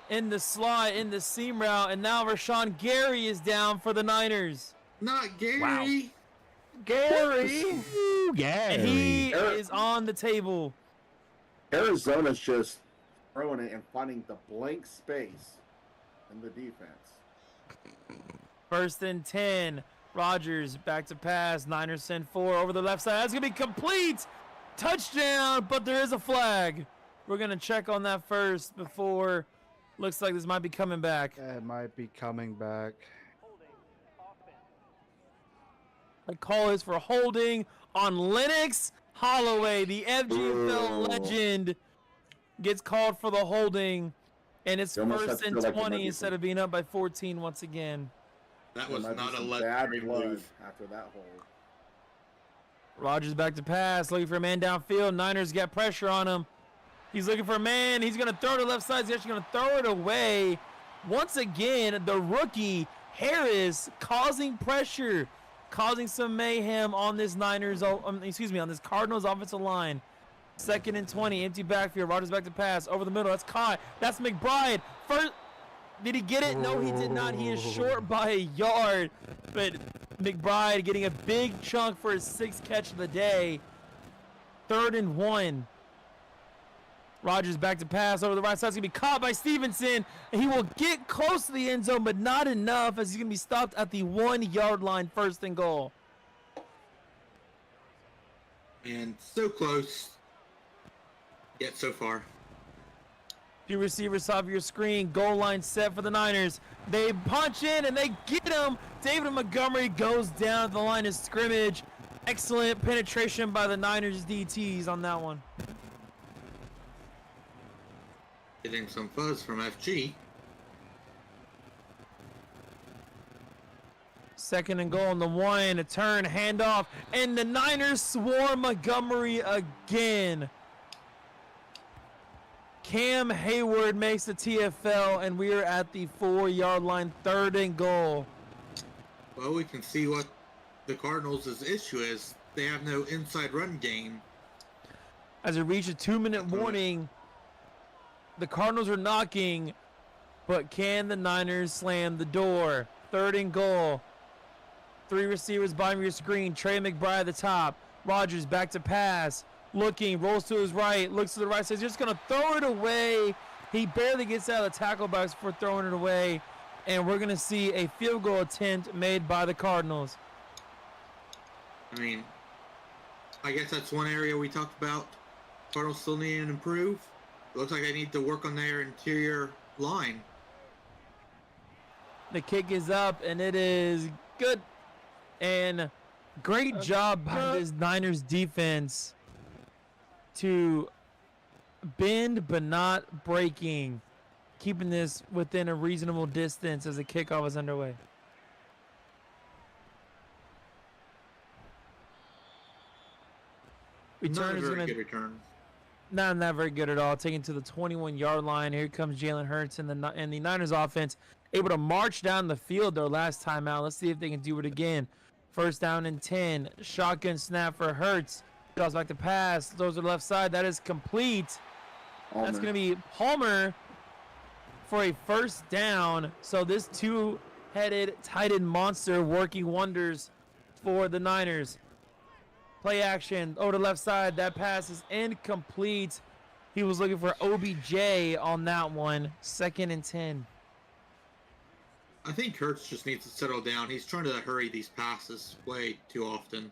in the slot, in the seam route, and now Rashawn Gary is down for the Niners. Not Gary. Wow. Gary! Ooh, Gary. And he is on the table. Arizona's just throwing it and finding the blank space in the defense. 1st and 10. Rodgers back to pass. Niners send 4 over the left side. That's going to be complete. Touchdown, but there is a flag. We're going to check on that first before. Looks like this might be coming back. It might be coming back. The call is for holding on Lennox Holloway. The FGFL legend gets called for the holding. And it's You almost 1st have to and feel like it might 20 be instead of being up by 14 once again. That There was might be not a some legendary bad blood move. after that hold. Rodgers back to pass, looking for a man downfield. Niners got pressure on him. He's looking for a man. He's going to throw it to the left side. He's actually going to throw it away. Once again, the rookie, Harris, causing pressure, causing some mayhem on this on this Cardinals offensive line. 2nd and 20, empty backfield. Rodgers back to pass, over the middle. That's caught. That's McBride. First, did he get it? No, he did not. He is short by a yard. But McBride getting a big chunk for his 6th catch of the day. 3rd and 1. Rodgers back to pass over the right side. It's going to be caught by Stevenson. And he will get close to the end zone, but not enough as he's going to be stopped at the 1-yard line, 1st and goal. And so close, yet so far. Few receivers top of your screen. Goal line set for the Niners. They punch in and they get him. David Montgomery goes down at the line of scrimmage. Excellent penetration by the Niners DTs on that one. Getting some fuzz from FG. Second and goal on the 1, a turn, handoff, and the Niners swarm Montgomery again. Cam Hayward makes the TFL, and we are at the 4-yard line, 3rd and goal. Well, we can see what the Cardinals' issue is. They have no inside run game. As we reach a 2-minute warning, the Cardinals are knocking, but can the Niners slam the door? 3rd and goal. 3 receivers bottom of your screen. Trey McBride at the top. Rodgers back to pass. Looking, rolls to his right, looks to the right, says he's just going to throw it away. He barely gets out of the tackle box for throwing it away. And we're going to see a field goal attempt made by the Cardinals. I mean, I guess that's one area we talked about. Cardinals still need to improve. It looks like they need to work on their interior line. The kick is up, and it is good. And great job by this Niners defense to bend but not breaking, keeping this within a reasonable distance as the kickoff is underway. Not Return a is very going good to return. not very good at all. Taken to the 21-yard line. Here comes Jalen Hurts and the Niners offense able to march down the field their last time out. Let's see if they can do it again. 1st down and 10. Shotgun snap for Hurts. Draws back to pass. Throws to the left side. That is complete. That's going to be Palmer for a 1st down. So this two-headed tight end monster working wonders for the Niners. Play action over the left side. That pass is incomplete. He was looking for OBJ on that one. 2nd and 10. I think Hurts just needs to settle down. He's trying to hurry these passes way too often.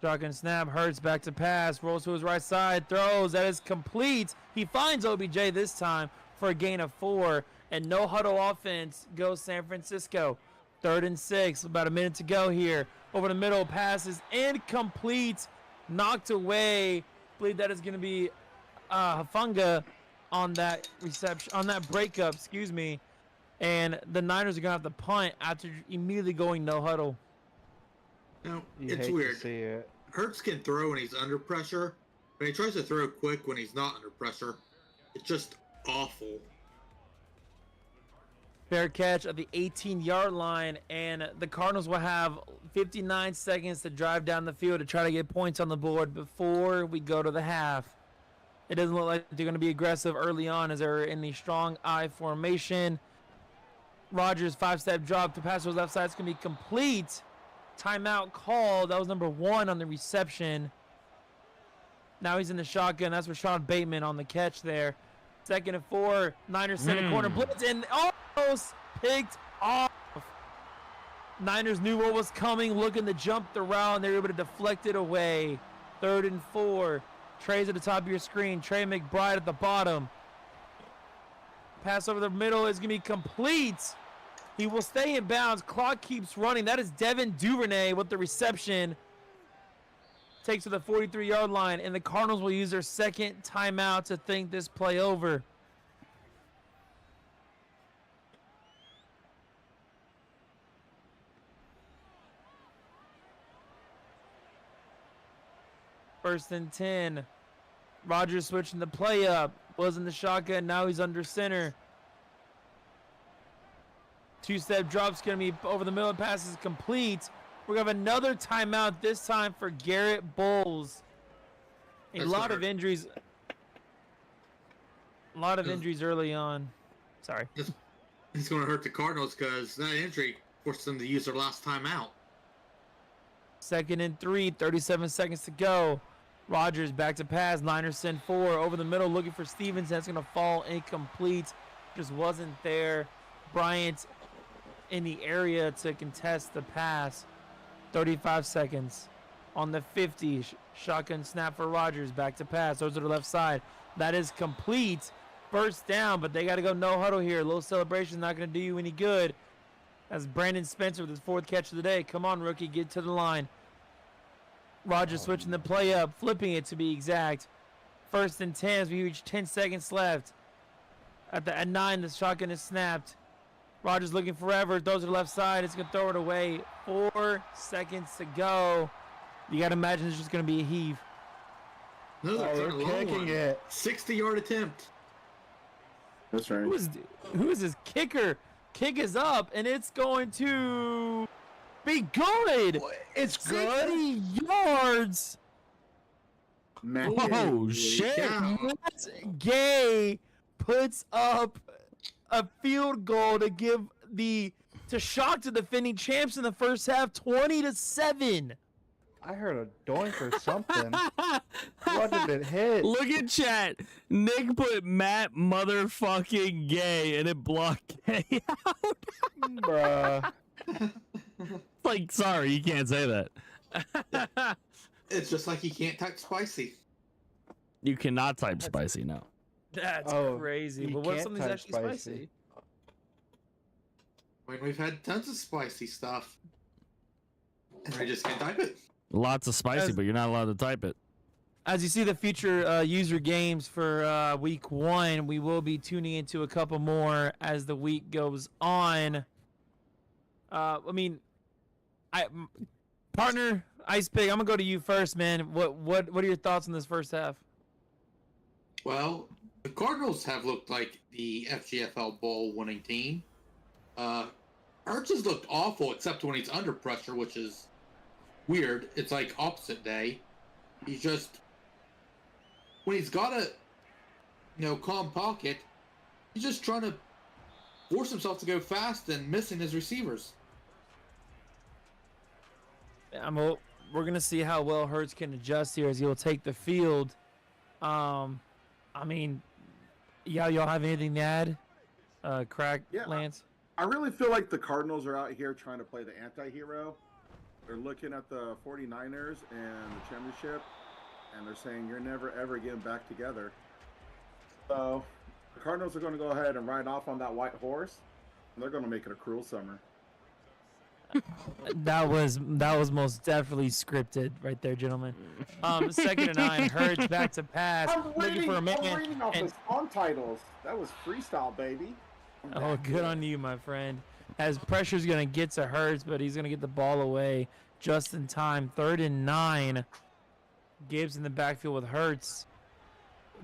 Shotgun snap. Hurts back to pass. Rolls to his right side. Throws. That is complete. He finds OBJ this time for a gain of 4. And no huddle offense goes San Francisco. 3rd and 6. About a minute to go here. Over the middle. Pass is incomplete. Knocked away. I believe that is going to be Hufanga on that reception, on that breakup, excuse me. And the Niners are going to have to punt after immediately going no huddle. No, You it's hate weird. to see it. Hurts can throw when he's under pressure, but he tries to throw quick when he's not under pressure. It's just awful. Fair catch at the 18-yard line, and the Cardinals will have 59 seconds to drive down the field to try to get points on the board before we go to the half. It doesn't look like they're going to be aggressive early on as they're in the strong I formation. Rodgers 5-step drop to pass to his left side. It's going to be complete. Timeout call. That was number 1 on the reception. Now he's in the shotgun. That's Rashad Bateman on the catch there. 2nd and 4. Niners center corner blitz and almost picked off. Niners knew what was coming, looking to jump the route, and they were able to deflect it away. 3rd and 4. Trey's at the top of your screen. Trey McBride at the bottom. Pass over the middle is going to be complete. He will stay in bounds. Clock keeps running. That is Devin Duvernay with the reception. Takes to the 43-yard line, and the Cardinals will use their 2nd timeout to think this play over. First and 10. Rodgers switching the play up. Was in the shotgun. Now he's under center. 2-step drop's going to be over the middle. Pass is complete. We're going to have another timeout, this time for Garrett Bowles. A lot of injuries. A lot of injuries early on. Sorry. It's going to hurt the Cardinals because that injury forced them to use their last timeout. 2nd and 3, 37 seconds to go. Rodgers back to pass. Niners send 4 over the middle looking for Stevens. That's going to fall incomplete. Just wasn't there. Bryant in the area to contest the pass. 35 seconds on the 50. Shotgun snap for Rodgers. Back to pass. Those to the left side. That is complete. 1st down, but they got to go no huddle here. A little celebration is not going to do you any good. That's Brandon Spencer with his 4th catch of the day. Come on, rookie. Get to the line. Rodgers switching the play up. Flipping it to be exact. 1st and 10 as we reach 10 seconds left. At 9, the shotgun is snapped. Rodgers looking forever. Throws to the left side. It's going to throw it away. 4 seconds to go. You got to imagine it's just going to be a heave. No, Oh, they're they're kicking it. 60-yard attempt. That's right. Who is this kicker? Kick is up, and it's going to be good. It's good. 60 yards. Man, Oh, shit. Matt Gay puts up a field goal to give to shock the defending champs in the first half, 20-7. I heard a doink or something. What did it hit? Look at chat. Nick put Matt motherfucking Gay and it blocked Gay out. Bruh. Like, sorry, you can't say that. It's just like you can't type spicy. You cannot type spicy, no. That's Oh, crazy. you But what if can't something's type actually spicy. spicy? I mean, we've had tons of spicy stuff. And we just can't type it. Lots of spicy, As- but you're not allowed to type it. As you see the future user games for week 1, we will be tuning into a couple more as the week goes on. Partner, Ice Pig, I'm gonna go to you first, man. What are your thoughts on this first half? Well, the Cardinals have looked like the FGFL Bowl winning team. Hurts has looked awful except when he's under pressure, which is weird. It's like opposite day. He's just, when he's got a, calm pocket, he's just trying to force himself to go fast and missing his receivers. We're gonna see how well Hurts can adjust here as he'll take the field. Y'all have anything to add? Crack, Yeah. Lance? I really feel like the Cardinals are out here trying to play the anti-hero. They're looking at the 49ers and the championship, and they're saying, you're never, ever getting back together. So the Cardinals are going to go ahead and ride off on that white horse, and they're going to make it a cruel summer. That was most definitely scripted right there, gentlemen. 2nd and 9, Hurts back to pass, looking for a man. I'm reading off and- the song titles. That was freestyle, baby. Oh, good on you, my friend. As pressure's going to get to Hurts, but he's going to get the ball away just in time. 3rd and 9. Gibbs in the backfield with Hurts.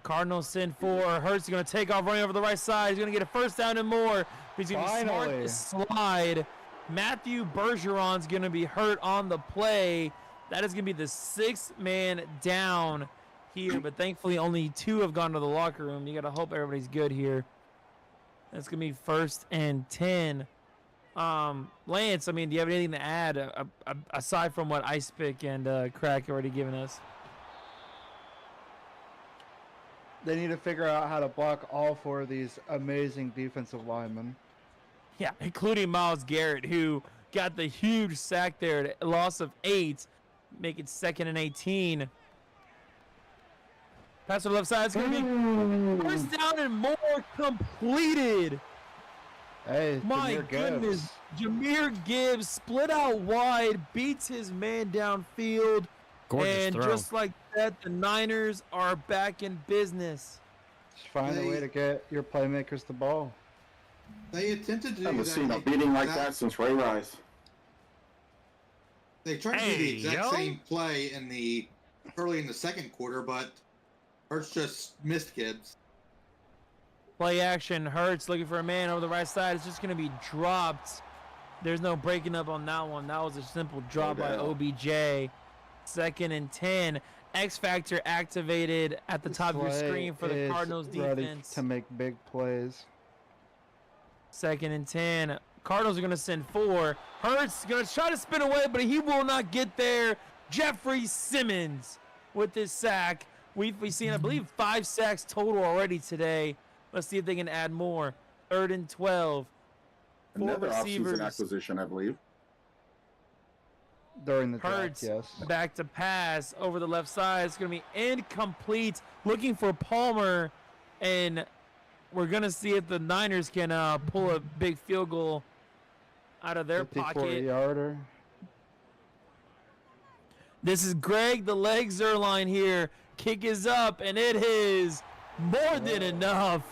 Cardinals send 4. Hurts is going to take off running over the right side. He's going to get a first down and more. He's going to be smart Finally. to slide. Matthew Bergeron's going to be hurt on the play. That is going to be the 6th man down here, but thankfully only 2 have gone to the locker room. You got to hope everybody's good here. That's going to be 1st and 10. Lance, do you have anything to add aside from what Ice Pick and Crack already given us? They need to figure out how to block all 4 of these amazing defensive linemen. Yeah, including Myles Garrett, who got the huge sack there, a loss of 8, make it 2nd and 18. Pass to the left side, it's going to be first down and more completed. Hey, My Jahmyr goodness, Gibbs. Jameer Gibbs split out wide, beats his man downfield, Gorgeous and throw. just like that, the Niners are back in business. Just find a way to get your playmakers the ball. They attempted to do I haven't that. seen a beating like that since Ray Rice. They tried to do the Hey, exact yo. same play early in the second quarter, but Hurts just missed Gibbs. Play action, Hurts looking for a man over the right side. It's just going to be dropped. There's no breaking up on that one. That was a simple drop by doubt. OBJ. 2nd and 10. X Factor activated at the top of your Slay screen for the is Cardinals ready defense. to make big plays. 2nd and 10. Cardinals are going to send 4. Hurts going to try to spin away, but he will not get there. Jeffrey Simmons with this sack. We've seen, I believe, 5 sacks total already today. Let's see if they can add more. 3rd and 12. 4 Another receivers. offseason acquisition, I believe. During the draft, Hurts yes. back to pass over the left side. It's going to be incomplete. Looking for Palmer, and we're going to see if the Niners can pull a big field goal out of their 54 pocket. yarder. This is Greg the Leg Zerline here. Kick is up, and it is more than enough.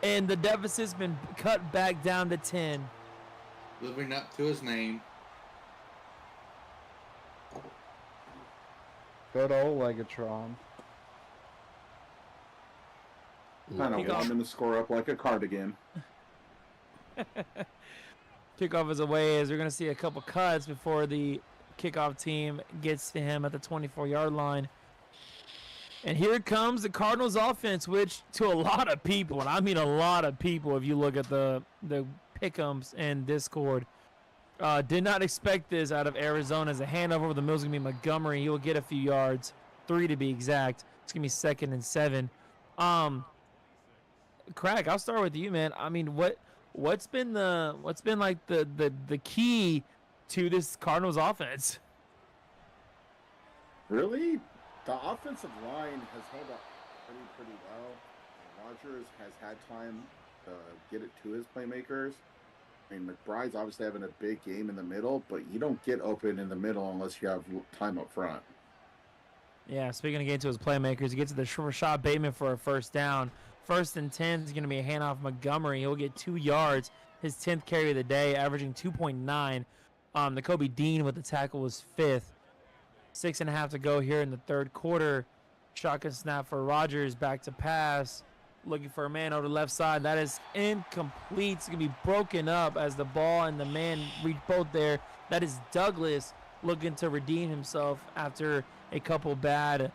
And the deficit's been cut back down to 10. living up to his name. Good old Legatron. Kind of Kick off. wanting to score up like a cardigan. Kickoff is away as we're going to see a couple cuts before the kickoff team gets to him at the 24-yard line. And here comes the Cardinals offense, which to a lot of people, and I mean a lot of people if you look at the pick'ems and Discord, did not expect this out of Arizona. As a handoff over the middle is going to be Montgomery. He will get a few yards, 3 to be exact. It's going to be 2nd and 7. Craig, I'll start with you, man. I mean, what's been like the key to this Cardinals offense? Really? The offensive line has held up pretty well. Rodgers has had time to get it to his playmakers. I mean, McBride's obviously having a big game in the middle, but you don't get open in the middle unless you have time up front. Yeah, speaking of getting to his playmakers, he gets to the Rashad Bateman for a first down. 1st and 10 is going to be a handoff Montgomery. He'll get 2 yards, his 10th carry of the day, averaging 2.9. The Kobe Dean with the tackle was 5th. 6.5 to go here in the third quarter. Shotgun snap for Rodgers, back to pass. Looking for a man over the left side. That is incomplete. It's going to be broken up as the ball and the man reach both there. That is Douglas looking to redeem himself after a couple bad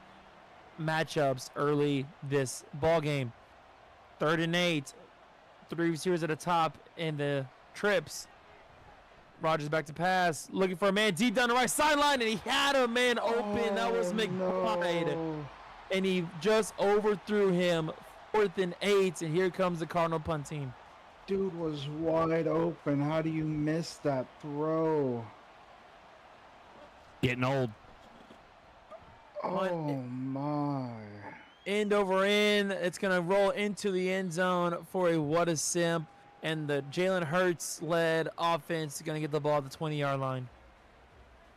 matchups early this ball game. 3rd and 8. 3 receivers at the top in the trips. Rodgers back to pass. Looking for a man deep down the right sideline, and he had a man open. That was McBride. No. And he just overthrew him. 4th and 8, and here comes the Cardinal punt team. Dude was wide open. How do you miss that throw? Getting old. Oh my. End over end. It's going to roll into the end zone for a what a simp. And the Jalen Hurts-led offense is going to get the ball at the 20-yard line.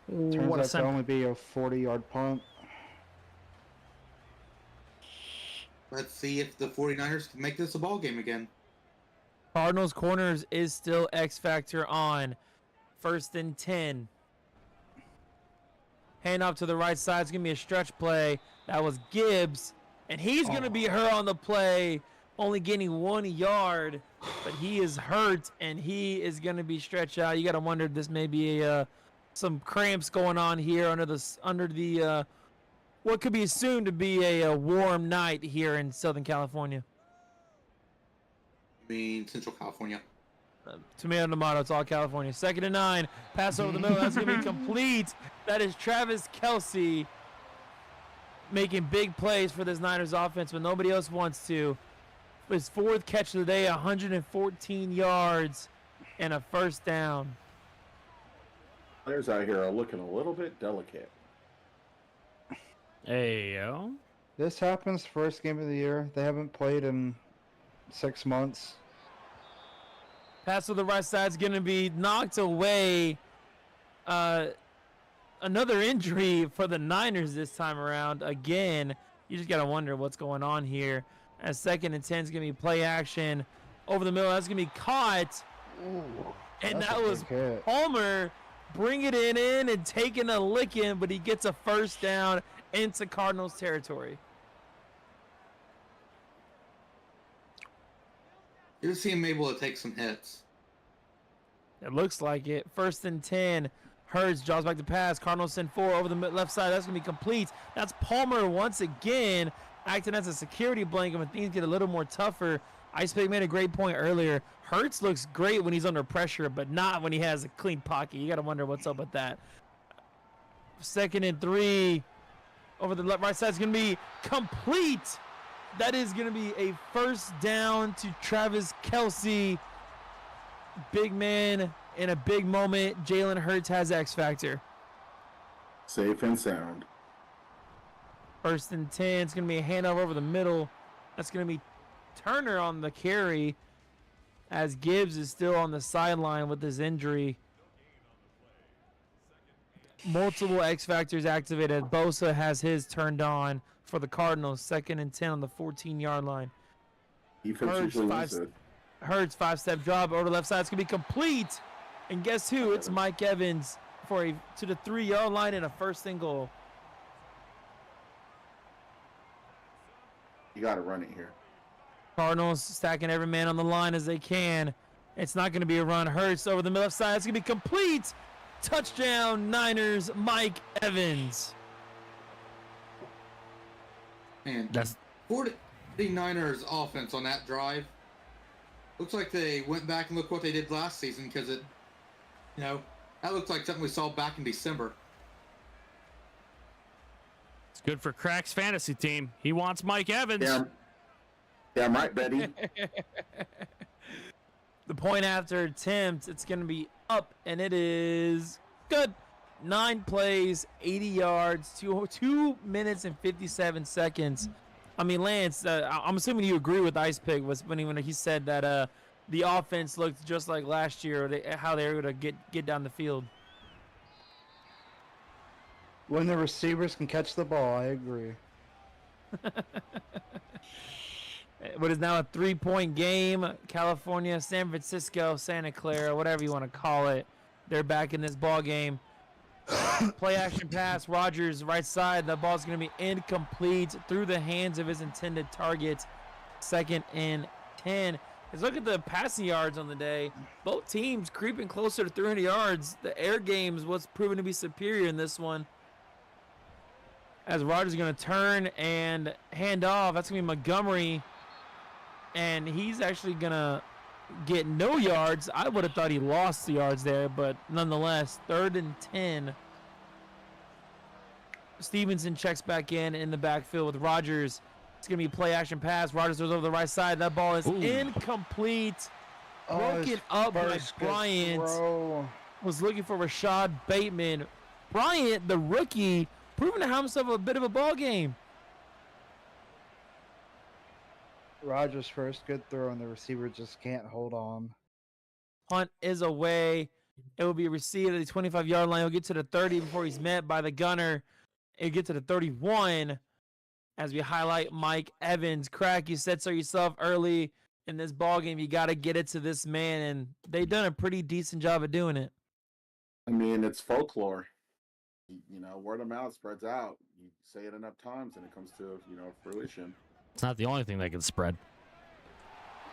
Turns What a out to simp. only be a 40-yard punt. Let's see if the 49ers can make this a ball game again. Cardinals corners is still X factor on. 1st and 10. Hand off to the right side. It's going to be a stretch play. That was Gibbs. And he's going to be hurt on the play, only getting 1 yard. But he is hurt, and he is going to be stretched out. You got to wonder if this may be some cramps going on here under the what could be assumed to be a warm night here in Southern California. I mean, Central California. Tomato, it's all California. 2nd and 9. Pass over the middle. That's going to be complete. That is Travis Kelce making big plays for this Niners offense when nobody else wants to. His 4th catch of the day, 114 yards and a first down. Players out here are looking a little bit delicate. Hey, yo. This happens first game of the year. They haven't played in 6 months. Pass to the right side is going to be knocked away. Another injury for the Niners this time around. Again, you just got to wonder what's going on here. As 2nd and 10 is going to be play action over the middle. That's going to be caught. Ooh, And that's that a was big hit. Palmer bringing it in and taking a licking, but he gets a first down into Cardinals territory. You see him able to take some hits. It looks like it. 1st and 10. Hurts draws back the pass. Cardinals send 4 over the left side. That's going to be complete. That's Palmer once again acting as a security blanket when things get a little more tougher. Ice Pick made a great point earlier. Hurts looks great when he's under pressure, but not when he has a clean pocket. You got to wonder what's up with that. 2nd and 3. Over the right side is going to be complete. That is going to be a first down to Travis Kelce. Big man in a big moment. Jalen Hurts has X factor. Safe and sound. 1st and 10. It's going to be a handoff over the middle. That's going to be Turner on the carry as Gibbs is still on the sideline with his injury. Multiple X factors activated. Bosa has his turned on for the Cardinals. 2nd and 10 on the 14-yard line. Defense Hurts, usually wins it. Hurts 5-step drop over the left side. It's going to be complete. And guess who? It's Mike Evans to the 3-yard line and a 1st and goal. You got to run it here. Cardinals stacking every man on the line as they can. It's not going to be a run. Hurts over the middle side. It's going to be complete. Touchdown, Niners, Mike Evans. Man, That's 49ers offense on that drive. Looks like they went back and looked what they did last season because that looks like something we saw back in December. it's good for Crack's fantasy team. He wants Mike Evans. Damn right, Betty. The point after attempt, it's going to be up, and it is good. 9 plays, 80 yards, 2 minutes and 57 seconds. I mean, Lance, I'm assuming you agree with Ice Pig when he said that the offense looked just like last year, how they were going to get down the field. When the receivers can catch the ball, I agree. What is now a 3-point game. California, San Francisco, Santa Clara, whatever you want to call it. They're back in this ball game. Play action pass. Rodgers right side. The ball's going to be incomplete through the hands of his intended target. 2nd and 10. Let's look at the passing yards on the day. Both teams creeping closer to 300 yards. The air game is what's proven to be superior in this one. As Rodgers is going to turn and hand off. That's going to be Montgomery. And he's actually going to get no yards. I would have thought he lost the yards there, but nonetheless, 3rd and 10. Stevenson checks back in the backfield with Rodgers. It's going to be play action pass. Rodgers goes over the right side. That ball is incomplete. Broken up by Bryant. Was looking for Rashad Bateman. Bryant, the rookie, proving to have himself a bit of a ball game. Rodgers first, good throw, and the receiver just can't hold on. Punt is away. It will be received at the 25-yard line. He'll get to the 30 before he's met by the gunner. He'll get to the 31 as we highlight Mike Evans. Crack, you said so yourself early in this ball game. You got to get it to this man, and they've done a pretty decent job of doing it. I mean, it's folklore. Word of mouth spreads out. You say it enough times, and it comes to fruition. It's not the only thing that can spread.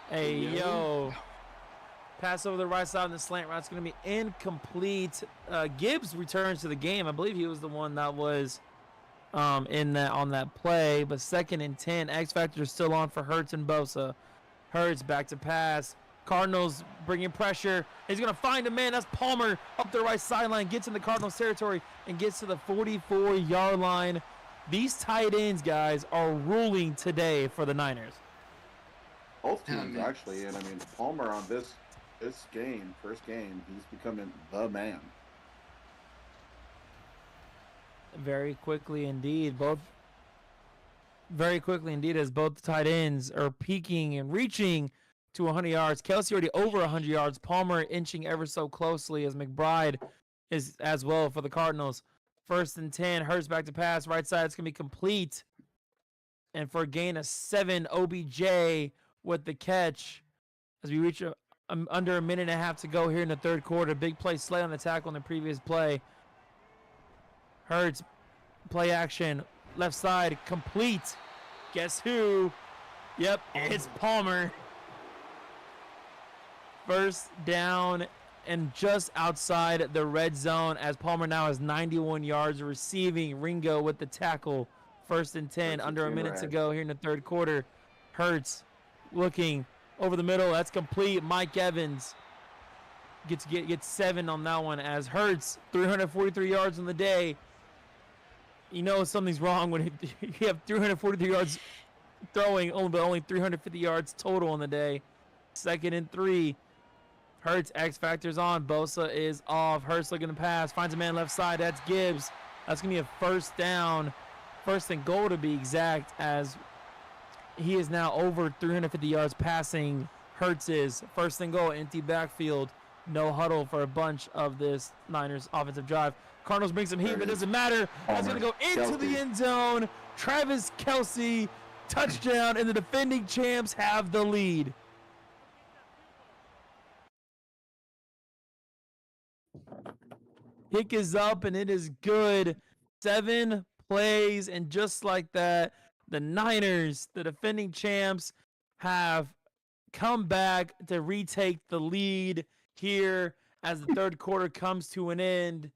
Hey, yo. Pass over the right side on the slant route. It's going to be incomplete. Gibbs returns to the game. I believe he was the one that was on that play. But 2nd and 10. X Factor is still on for Hurts and Bosa. Hurts back to pass. Cardinals bringing pressure. He's going to find a man. That's Palmer up the right sideline. Gets in the Cardinals territory and gets to the 44-yard line. These tight ends, guys, are ruling today for the Niners. Both teams, actually. And, I mean, Palmer on this game, first game, he's becoming the man. Very quickly indeed. Very quickly indeed as both tight ends are peaking and reaching to 100 yards. Kelsey already over 100 yards. Palmer inching ever so closely as McBride is as well for the Cardinals. 1st and 10. Hurts back to pass. Right side. It's going to be complete. And for a gain of 7, OBJ with the catch as we reach under a minute and a half to go here in the 3rd quarter. Big play Slay on the tackle on the previous play. Hurts, play action. Left side, complete. Guess who? Yep, it's Palmer. 1st down and just outside the red zone as Palmer now has 91 yards receiving. Ringo with the tackle. 1st and 10, under a minute to go here in the 3rd quarter. Hurts looking over the middle. That's complete. Mike Evans gets 7 on that one as Hurts, 343 yards on the day. You know something's wrong when you have 343 yards throwing, but only 350 yards total on the day. 2nd and 3. Hurts, X Factor's on. Bosa is off. Hurts looking to pass. Finds a man left side. That's Gibbs. That's going to be a 1st down. 1st and goal to be exact, as he is now over 350 yards passing. Hurts is 1st and goal, empty backfield. No huddle for a bunch of this Niners offensive drive. Cardinals bring some heat, but it doesn't matter. That's going to go into the end zone. Travis Kelce, touchdown, and the defending champs have the lead. Pick is up, and it is good. 7 plays, and just like that, the Niners, the defending champs, have come back to retake the lead here as the third quarter comes to an end.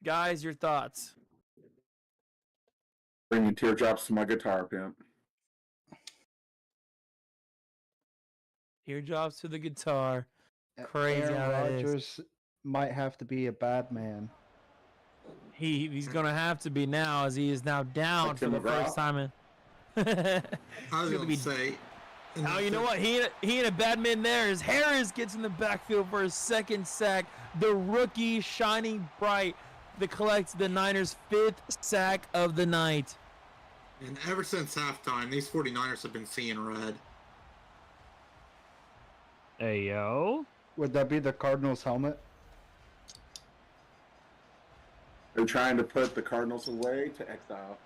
Guys, your thoughts? Bringing teardrops to my guitar, pimp. Teardrops to the guitar. Crazy Aaron how that is. Rodgers might have to be a bad man. He's gonna have to be now, as he is now down Like for Tim the first McGraw? time in. I was He's gonna going be- to say. Oh, you know what? He ain't a bad man there. As Harris gets in the backfield for his second sack. The rookie shining bright that collects the Niners' 5th sack of the night. And ever since halftime, these 49ers have been seeing red. Hey, yo. Would that be the Cardinals' helmet? They're trying to put the Cardinals away to exile.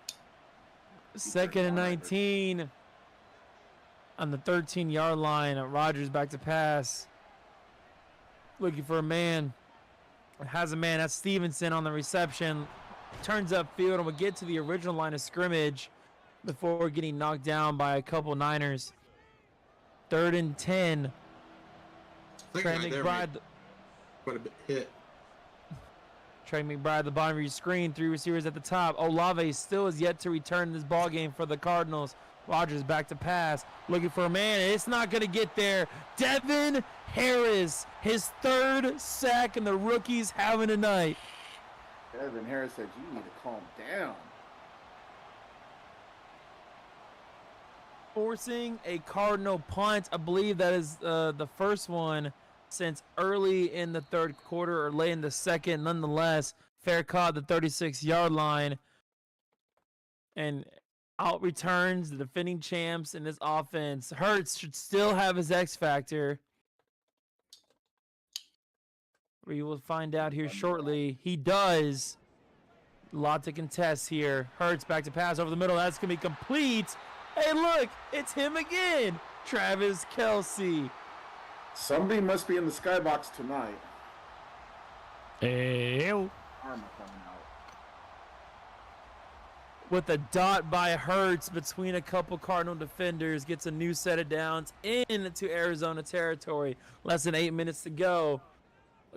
Second and 19 on the 13-yard line. Rodgers back to pass. Looking for a man. Has a man. That's Stevenson on the reception. Turns upfield and will get to the original line of scrimmage before getting knocked down by a couple Niners. 3rd and 10. I think Trey right there McBride. made quite a bit hit. Trey McBride, the bottom of your screen, 3 receivers at the top. Olave still is yet to return in this ball game for the Cardinals. Rodgers back to pass, looking for a man. It's not going to get there. Devin Harris, his 3rd sack, and the rookie's having a night. Devin Harris said, "You need to calm down." Forcing a Cardinal punt. I believe that is the first one since early in the third quarter or late in the second. Nonetheless, fair caught the 36-yard line. And out returns the defending champs in this offense. Hurts should still have his X factor. We will find out here shortly. He does. A lot to contest here. Hurts back to pass over the middle. That's going to be complete. Hey, look, it's him again. Travis Kelce. Somebody must be in the skybox tonight. Hey, yo. Armor coming out. With a dot by Hurts between a couple Cardinal defenders, gets a new set of downs into Arizona territory. Less than 8 minutes to go.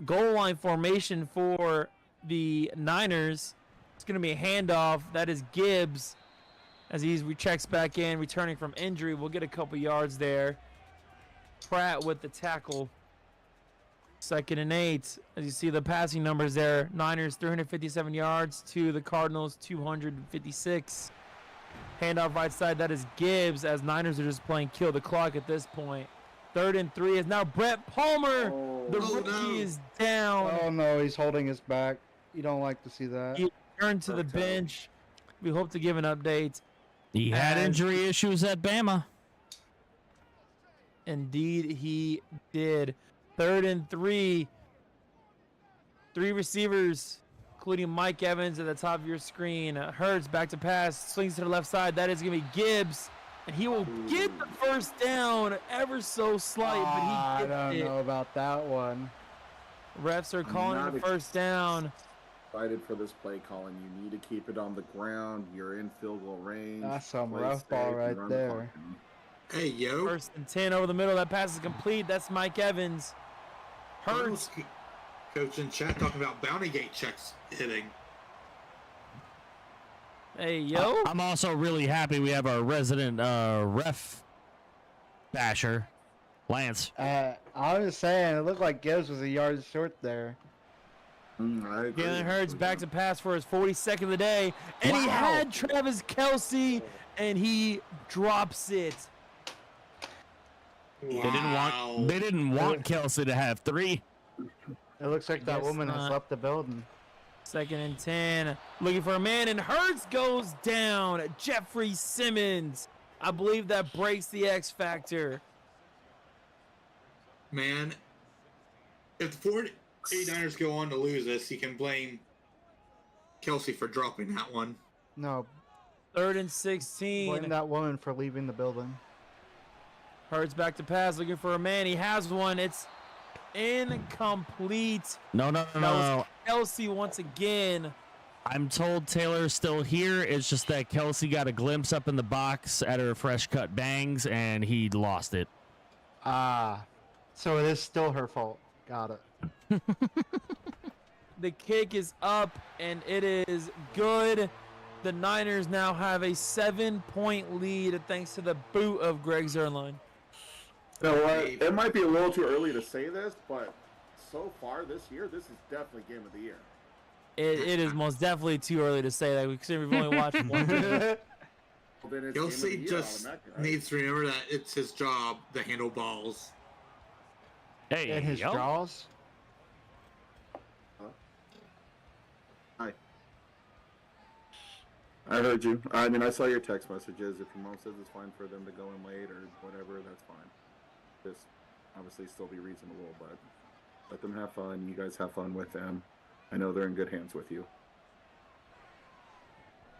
Goal line formation for the Niners. It's going to be a handoff. That is Gibbs. As he checks back in, returning from injury. We'll get a couple yards there. Pratt with the tackle. 2nd and 8. As you see the passing numbers there. Niners 357 yards to the Cardinals 256. Handoff right side. That is Gibbs, as Niners are just playing kill the clock at this point. 3rd and 3 is now Brett Palmer. The Oh, rookie no. is down. Oh no, he's holding his back. You don't like to see that. He returned to the Okay. bench. We hope to give an update. He had And- injury issues at Bama. Indeed, he did. 3rd and 3. 3 receivers, including Mike Evans at the top of your screen. Hurts back to pass, swings to the left side. That is going to be Gibbs, and he will get the first down, ever so slight, but I he don't gets it. know about that one. Refs are calling not the first down. Excited for this play calling. You need to keep it on the ground. You're in field goal range. That's some Play rough ball safe and right run the there. clock. Hey, yo. 1st and 10 over the middle. That pass is complete. That's Mike Evans. Hurts. Coach in chat talking about bounty gate checks hitting. Hey, yo. I'm also really happy we have our resident ref basher, Lance. I was saying, it looked like Gibbs was a yard short there. I agree. Jalen Hurts back to pass for his 42nd of the day, and he Wow. had Travis Kelce, and he drops it. Wow. They didn't want Kelsey to have 3. It looks like that Guess woman has not. left the building. 2nd and 10, looking for a man, and Hurts goes down. Jeffrey Simmons. I believe that breaks the X factor. Man, if the 49ers go on to lose this, you can blame Kelsey for dropping that one. No, 3rd and 16. blame that woman for leaving the building. Hurts back to pass, looking for a man. He has one. It's incomplete. No. That was Kelsey once again. I'm told Taylor's still here. It's just that Kelsey got a glimpse up in the box at her fresh cut bangs, and he lost it. Ah, so it is still her fault. Got it. The kick is up, and it is good. The Niners now have a 7-point lead thanks to the boot of Greg Zuerlein. You know what? It might be a little too early to say this, but so far this year, this is definitely game of the year. It is most definitely too early to say that because we've only watched one. Well, then it's game of the Kelsey year just automatically, right? needs to remember that it's his job to handle balls. Hey, In his yo. jaws. Hi. I heard you. I mean, I saw your text messages. If your mom says it's fine for them to go in late or whatever, that's fine. Just obviously still be reasonable, but let them have fun. You guys have fun with them. I know they're in good hands with you.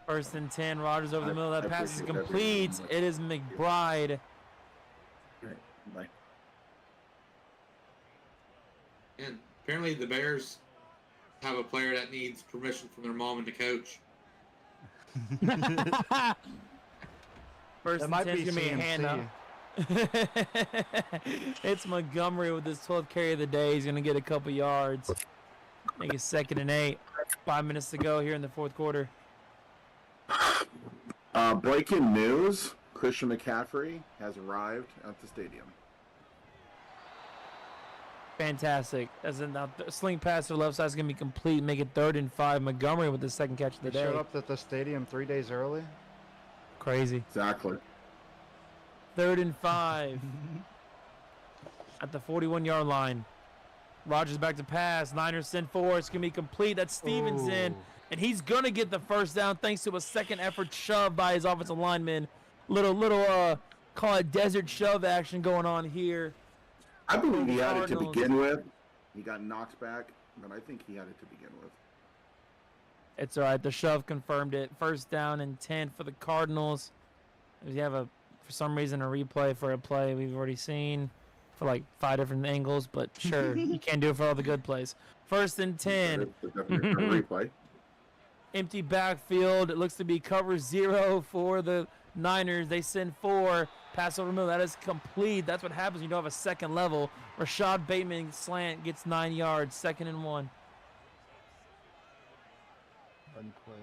First and 10, Rodgers over the middle. That I pass is appreciate that. complete. It is McBride. All right, bye. And apparently the Bears have a player that needs permission from their mom and the coach. First That and might 10 be is going to be a hand up. It's Montgomery with his 12th carry of the day. He's going to get a couple yards. Make it 2nd and 8. 5 minutes to go here in the fourth quarter. Breaking news: Christian McCaffrey has arrived at the stadium. Fantastic. As in, now, the sling pass to the left side is going to be complete. Make it 3rd and 5. Montgomery with the 2nd catch of the They day. showed up at the stadium 3 days early. Crazy. Exactly. 3rd and 5. At the 41-yard line. Rodgers back to pass. Niners send 4. It's going to be complete. That's Stevenson. Ooh. And he's going to get the first down thanks to a second effort shove by his offensive lineman. Little call it desert shove action going on here. I believe he had it to Cardinals. begin with. He got knocked back, but I think he had it to begin with. It's all right. The shove confirmed it. First down and 10 for the Cardinals. We have for some reason, a replay for a play we've already seen for like 5 different angles, but sure, you can't do it for all the good plays. First and 10. It's definitely a replay. Empty backfield. It looks to be cover 0 for the Niners. They send 4. Pass over the middle. That is complete. That's what happens when you don't have a second level. Rashad Bateman slant gets 9 yards. 2nd and 1. Run play.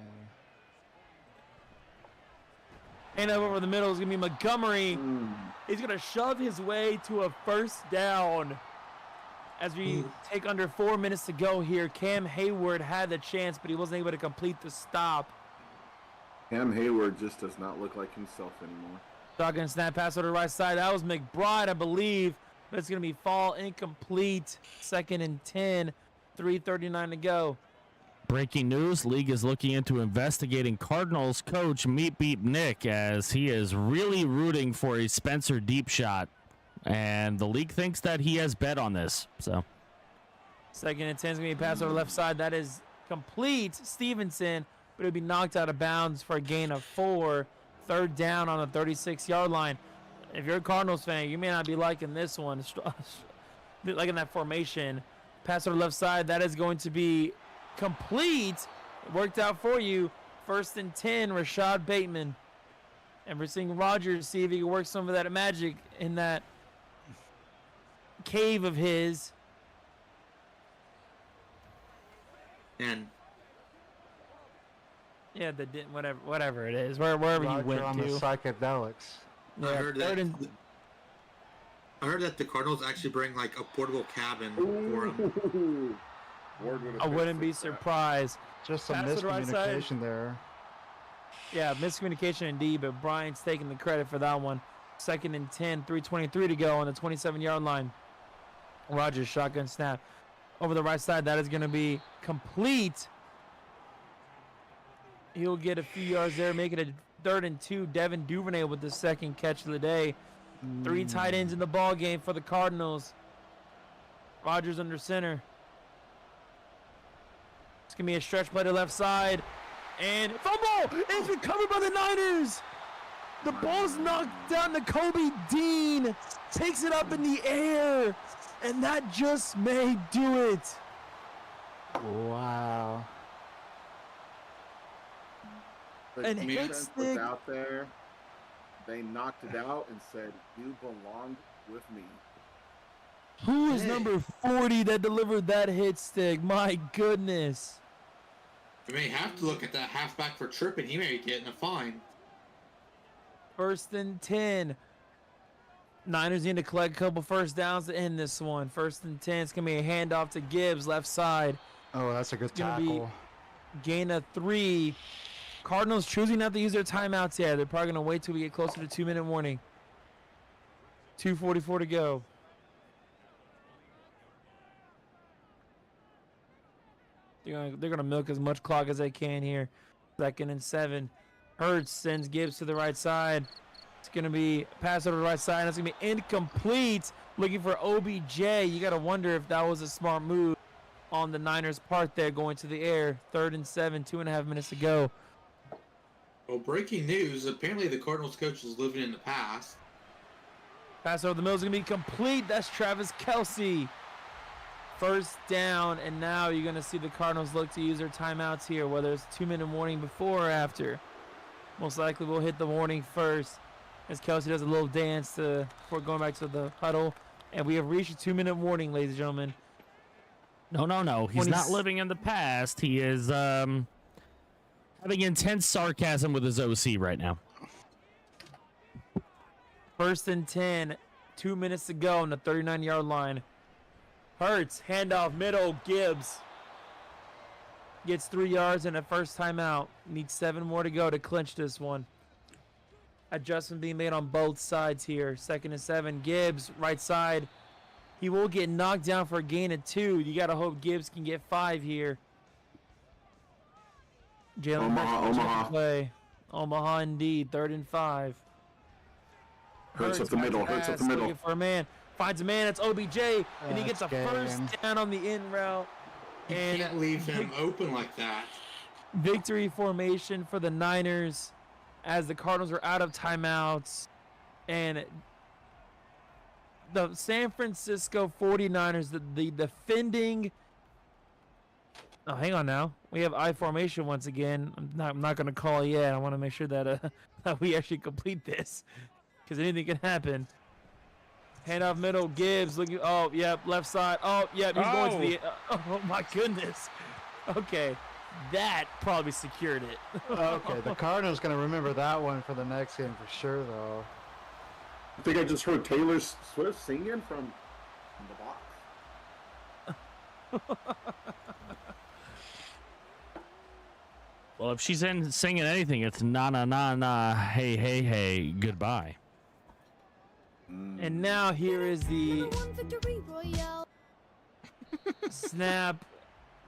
And over the middle is going to be Montgomery. He's going to shove his way to a first down. As we take under 4 minutes to go here, Cam Hayward had the chance, but he wasn't able to complete the stop. Cam Hayward just does not look like himself anymore. Shotgun snap pass over the right side. That was McBride, I believe. But it's going to be fall incomplete. 2nd and 10. 3:39 to go. Breaking news, League is looking into investigating Cardinals coach Meat Beat Nick as he is really rooting for a Spencer deep shot. And the league thinks that he has bet on this. So 2nd and 10 is going to be a pass over the left side. That is complete. Stevenson, but it'll be knocked out of bounds for a gain of 4. 3rd down on the 36-yard line. If you're a Cardinals fan, you may not be liking this one. Liking that formation. Pass over the left side. That is going to be complete. It worked out for you. 1st and 10, Rashad Bateman. And we're seeing Rodgers see if he can work some of that magic in that cave of his. And Yeah, whatever it is, wherever he Roger went on the to. psychedelics. Yeah, I heard third that. and- I heard that the Cardinals actually bring like a portable cabin for him. I wouldn't be surprised. Just some Pass to the right side. miscommunication there. Yeah, miscommunication indeed, but Bryant's taking the credit for that one. 2nd and 10, 3:23 to go on the 27-yard line. Rodgers shotgun snap over the right side. That is going to be complete. He'll get a few yards there, make it a 3rd and 2. Devin Duvernay with the 2nd catch of the day. 3 tight ends in the ball game for the Cardinals. Rodgers under center. It's going to be a stretch play to the left side. And fumble! It's recovered by the Niners! The ball's knocked down to Kobe Dean. Takes it up in the air. And that just may do it. Wow. The And hit defense was stick. out there. They knocked it out and said, "You belong with me." Who is Hey. number 40 that delivered that hit stick? My goodness. You may have to look at that halfback for tripping. He may be getting a fine. 1st and 10. Niners need to collect a couple first downs to end this one. 1st and 10. It's going to be a handoff to Gibbs, left side. Oh, that's a good It's gonna be- tackle. Gain of 3. Cardinals choosing not to use their timeouts here. They're probably going to wait till we get closer to 2-minute warning. 2:44 to go. They're gonna milk as much clock as they can here. 2nd and 7. Hurts sends Gibbs to the right side. It's gonna be pass over to the right side. That's gonna be incomplete. Looking for OBJ. You gotta wonder if that was a smart move on the Niners' part there, going to the air. 3rd and 7. 2.5 minutes to go. Well, breaking news. Apparently, the Cardinals coach is living in the past. Pass over the middle is gonna be complete. That's Travis Kelce. 1st down, and now you're gonna see the Cardinals look to use their timeouts here, whether it's 2-minute warning before or after. Most likely we'll hit the warning first, as Kelce does a little dance before going back to the huddle. And we have reached a 2-minute warning, ladies and gentlemen. No. He's not 20 living in the past. He is having intense sarcasm with his OC right now. 1st and 10, 2 minutes to go on the 39-yard line. Hurts, handoff, middle, Gibbs. Gets 3 yards and a first timeout. Needs 7 more to go to clinch this one. Adjustment being made on both sides here. 2nd and 7, Gibbs, right side. He will get knocked down for a gain of 2. You got to hope Gibbs can get 5 here. Jalen Hurts Omaha. play. Omaha indeed. 3rd and 5. Hurts up the middle. Hurts up the middle. Looking for a man. Finds a man. That's OBJ. And he gets a That's first game. down on the in route. You And can't leave him open like that. victory formation for the Niners as the Cardinals are out of timeouts. And the San Francisco 49ers, the defending... Oh, hang on now. We have I formation once again. I'm not going to call yet. I want to make sure that, that we actually complete this, because anything can happen. Handoff middle, Gibbs looking. Oh, yep, left side. Oh, yep, he's going to the. Oh my goodness. Okay, that probably secured it. Okay, the Cardinals gonna remember that one for the next game for sure, though. I think I just heard Taylor. Swift singing from the box. Well, if she's singing anything, it's na na na na, hey hey hey, goodbye. And now here is the snap.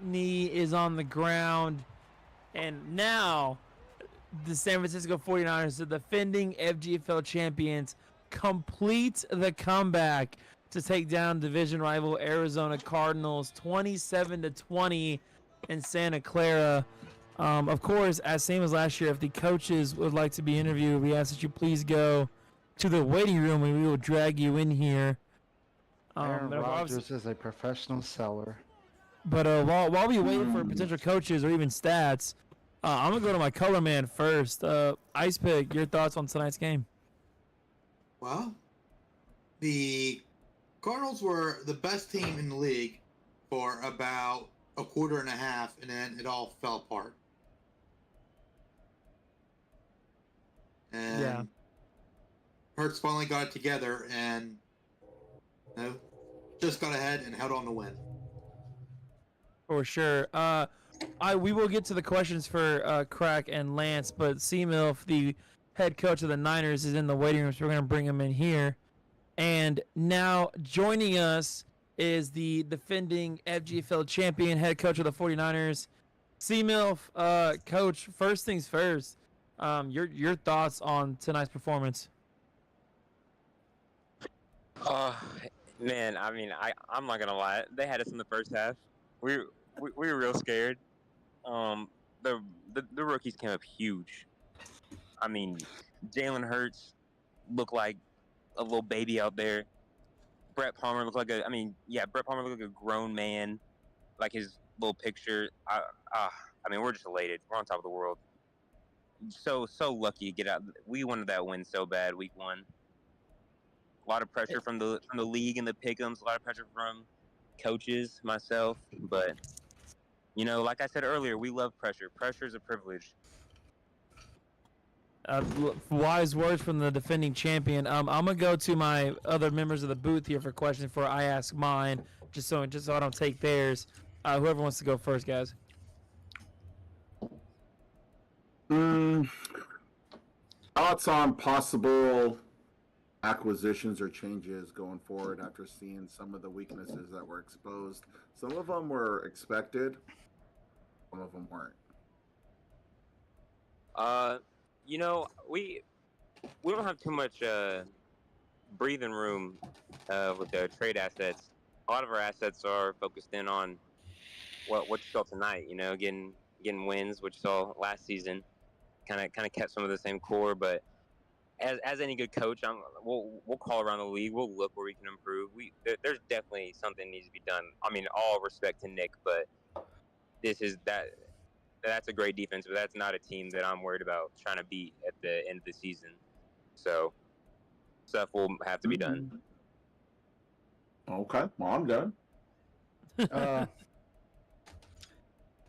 Knee is on the ground. And now the San Francisco 49ers, the defending FGFL champions, complete the comeback to take down division rival Arizona Cardinals 27-20 in Santa Clara. Of course, as same as last year, if the coaches would like to be interviewed, we ask that you please go to the waiting room and we will drag you in here. Aaron But obviously- Rodgers is a professional seller. But while we wait for potential coaches or even stats, I'm gonna go to my color man first. Ice Pick, your thoughts on tonight's game? Well, the Cardinals were the best team in the league for about a quarter and a half, and then it all fell apart. And Yeah. Hurts finally got it together and just got ahead and held on to win. For sure. We will get to the questions for Crack and Lance, but C-Milf, the head coach of the Niners, is in the waiting room, so we're going to bring him in here. And now joining us is the defending FGFL champion, head coach of the 49ers, C-Milf. Coach, first things first, your thoughts on tonight's performance? Man, I mean, I'm not gonna lie. They had us in the first half. We were real scared. The rookies came up huge. I mean, Jalen Hurts looked like a little baby out there. Brett Palmer looked like Brett Palmer looked like a grown man. Like his little picture. I mean, we're just elated. We're on top of the world. So lucky to get out. We wanted that win so bad, week 1. A lot of pressure from the league and the pick'ems. A lot of pressure from coaches, myself. But like I said earlier, we love pressure. Pressure is a privilege. Wise words from the defending champion. I'm gonna go to my other members of the booth here for questions before I ask mine, just so I don't take theirs. Whoever wants to go first, guys. Thoughts on possible acquisitions or changes going forward after seeing some of the weaknesses that were exposed? Some of them were expected, some of them weren't. We don't have too much breathing room with the trade assets. A lot of our assets are focused in on what you saw tonight. Getting wins, which you saw last season. Kind of kept some of the same core, but as any good coach, we'll call around the league. We'll look where we can improve. There's definitely something needs to be done. I mean, all respect to Nick, but that's a great defense, but that's not a team that I'm worried about trying to beat at the end of the season. So stuff will have to be done. Okay, well, I'm done.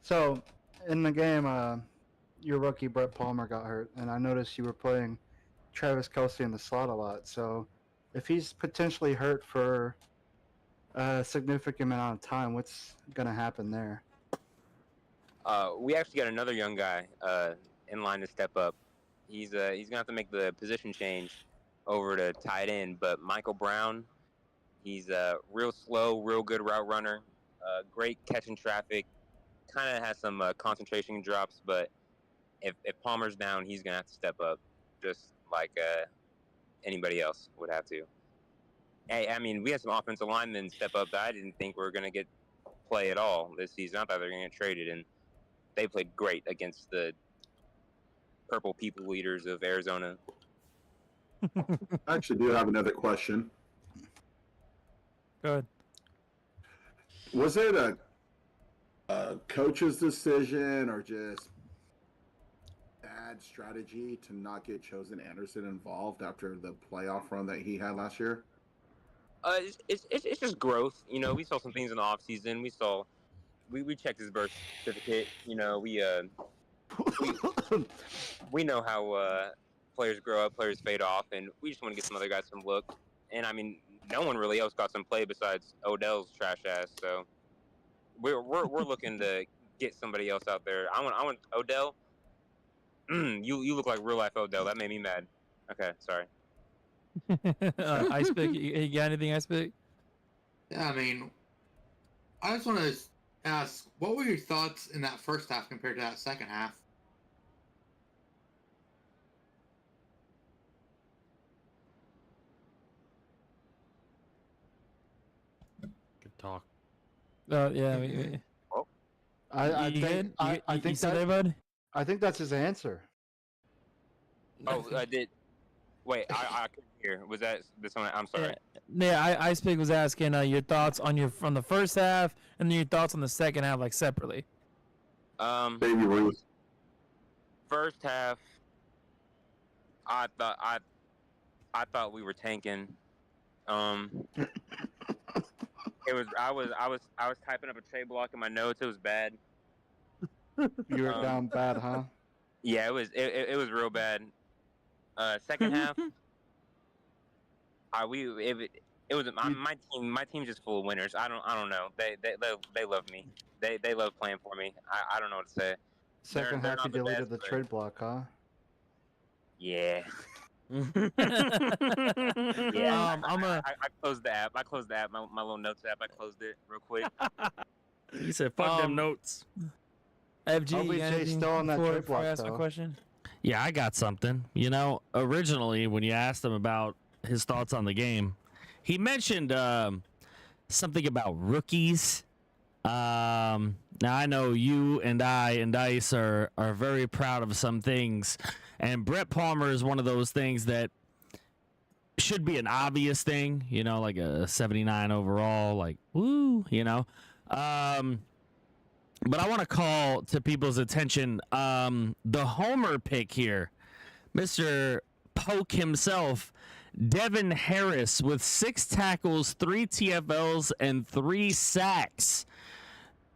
So in the game, your rookie Brett Palmer got hurt, and I noticed you were playing Travis Kelce in the slot a lot. So if he's potentially hurt for a significant amount of time, what's gonna happen there? We actually got another young guy in line to step up. He's gonna have to make the position change over to tight end. But Michael Brown, he's real slow, real good route runner, great catching traffic. Kind of has some concentration drops, but if Palmer's down, he's gonna have to step up, just like anybody else would have to. Hey, I mean, we had some offensive linemen step up that I didn't think we were gonna get play at all this season. I thought they were gonna get traded, and they played great against the purple people leaders of Arizona. I actually do have another question. Go ahead. Was it a coach's decision or just bad strategy to not get Chosen Anderson involved after the playoff run that he had last year? It's just growth. We saw some things in the off season. We checked his birth certificate. We know how players grow up, players fade off, and we just want to get some other guys some look. And I mean, no one really else got some play besides Odell's trash ass. So we're looking to get somebody else out there. I want Odell. You look like real life Odell. That made me mad. Okay, sorry. Ice Pick, you got anything, Ice Pick? Yeah, I mean, I just want to ask, what were your thoughts in that first half compared to that second half? Good talk. Yeah. I think that, bud? I think that's his answer. Oh, I did. Wait, I couldn't hear. Was that this one? I'm sorry. Yeah, Ice Pick was asking your thoughts from the first half, and then your thoughts on the second half, like separately. Baby Ruth. First half, I thought we were tanking. It was I was typing up a trade block in my notes. It was bad. You were down bad, huh? Yeah, it was real bad. Second half, it was my team's just full of winners. I don't know. They love me. They love playing for me. I don't know what to say. Second half, you deleted the trade block, huh? Yeah. Yeah, I closed the app. My little notes app. I closed it real quick. He said, "Fuck them notes." FG, you got OBJ anything still on that before trade block, I ask my though. question? Yeah, I got something. Originally when you asked him about his thoughts on the game, he mentioned something about rookies. Now I know you and I and Dice are very proud of some things, and Brett Palmer is one of those things that should be an obvious thing, like a 79 overall, like woo, But I want to call to people's attention the homer pick here, Mr. Poke himself, Devin Harris with 6 tackles, 3 TFLs, and 3 sacks.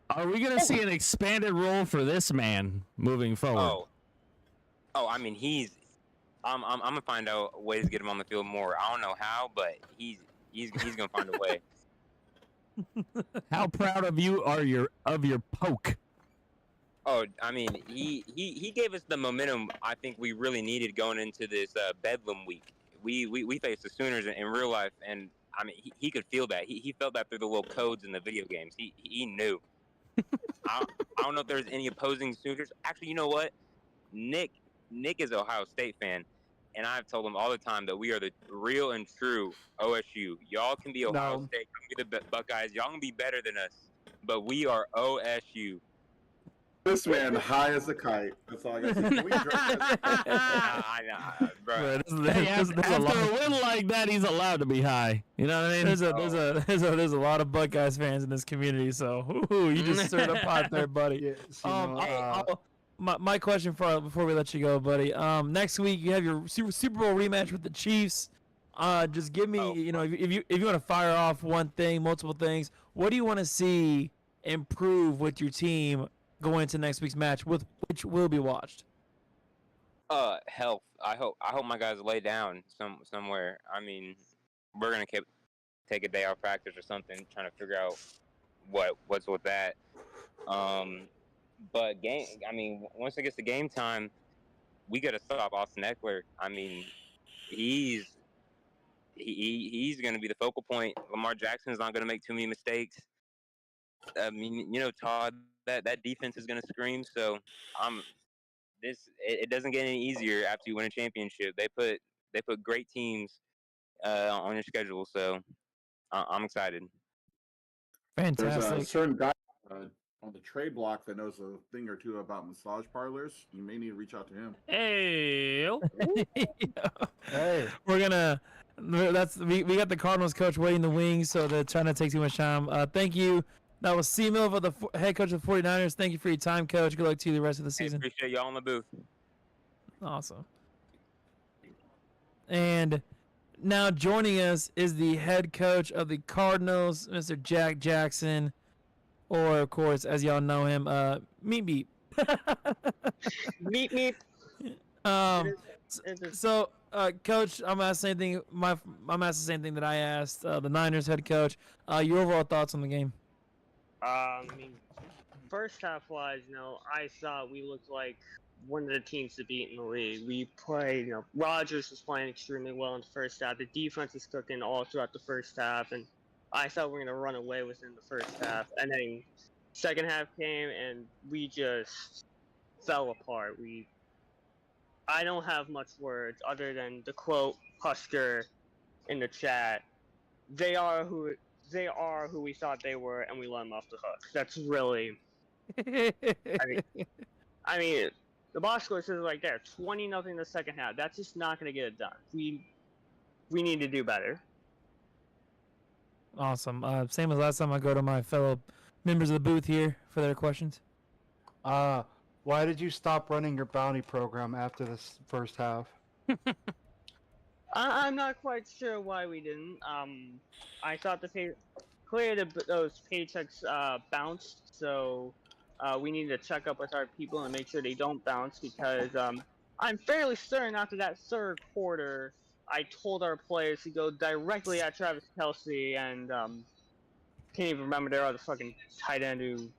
Are we going to see an expanded role for this man moving forward? I mean, I'm gonna find out ways to get him on the field more. I don't know how, but he's gonna find a way. How proud of you are your Poke? Oh, I mean, he gave us the momentum I think we really needed going into this Bedlam week. We faced the Sooners in real life, and I mean, he could feel that. He felt that through the little codes in the video games. He knew. I don't know if there's any opposing Sooners. Actually, you know what? Nick is an Ohio State fan, and I've told him all the time that we are the real and true OSU. Y'all can be Ohio State, y'all can be the Buckeyes, y'all can be better than us, but we are OSU. This man high as a kite. That's all I got to say. Can we drop I know, bro. Hey, after a win like that, he's allowed to be high. You know what I mean? There's a lot of Buckeyes fans in this community, so you just stirred a pot there, buddy. Yeah, my question before we let you go, buddy. Next week you have your Super Bowl rematch with the Chiefs. Just give me, if you want to fire off one thing, multiple things, what do you want to see improve with your team going into next week's match, with which will be watched? Health. I hope my guys lay down somewhere. I mean, we're gonna take a day off practice or something, trying to figure out what's with that. But I mean, once it gets to game time, we gotta stop Austin Eckler. I mean, he's gonna be the focal point. Lamar Jackson's not gonna make too many mistakes. I mean, Todd, that defense is gonna scream. So it doesn't get any easier after you win a championship. They put great teams on your schedule, so I'm excited. Fantastic. There's a certain guy on the trade block that knows a thing or two about massage parlors. You may need to reach out to him. Hey. Hey, we got the Cardinals coach waiting in the wings, so they're trying to take too much time. Thank you. That was C. Mill, the head coach of the 49ers. Thank you for your time, coach. Good luck to you the rest of the season. Appreciate y'all in the booth. Awesome. And now joining us is the head coach of the Cardinals, Mr. Jack Jackson, or of course, as y'all know him, Meat Beat. Meat. So, Coach, I'm asking the same thing. I'm asking the same thing that I asked the Niners head coach. Your overall thoughts on the game? I mean, first half wise, I thought we looked like one of the teams to beat in the league. We played, Rodgers was playing extremely well in the first half. The defense was cooking all throughout the first half, and I thought we were going to run away within the first half. And then second half came, and we just fell apart. I don't have much words other than to quote Husker in the chat. They are who we thought they were, and we let them off the hook. That's really. I mean, the box score says like there, 20-0 the second half. That's just not going to get it done. We need to do better. Awesome. Same as last time, I go to my fellow members of the booth here for their questions. why did you stop running your bounty program after this first half? I'm not quite sure why we didn't. I thought those paychecks bounced, so we need to check up with our people and make sure they don't bounce, because I'm fairly certain after that third quarter, I told our players to go directly at Travis Kelce, and can't even remember their other fucking tight end who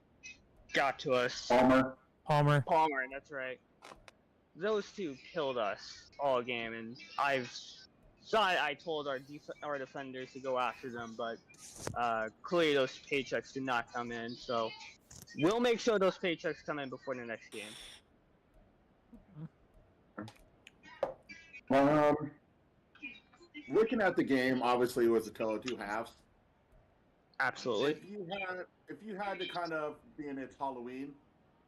got to us. Palmer. That's right. Those two killed us all game, and I told our defenders to go after them, but clearly those paychecks did not come in, so we'll make sure those paychecks come in before the next game. Looking at the game, obviously it was a tale of two halves. Absolutely. If you had to kind of, being it's Halloween,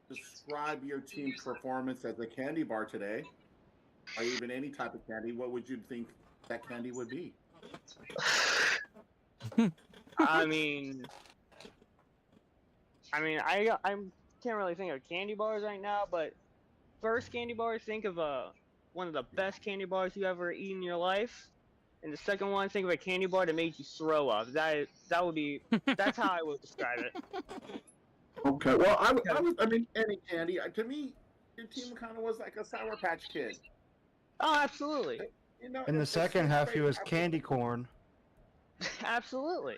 describe your team's performance as a candy bar today, or even any type of candy, what would you think that candy would be? I'm can't really think of candy bars right now, but first candy bar, think of one of the best candy bars you ever eaten in your life. And the second one, think of a candy bar that made you throw up. That would be that's how I would describe it. Okay. Well, I mean, any candy. To me, your team kind of was like a Sour Patch Kid. Oh, absolutely, In the it's second half, he great. was candy corn. absolutely.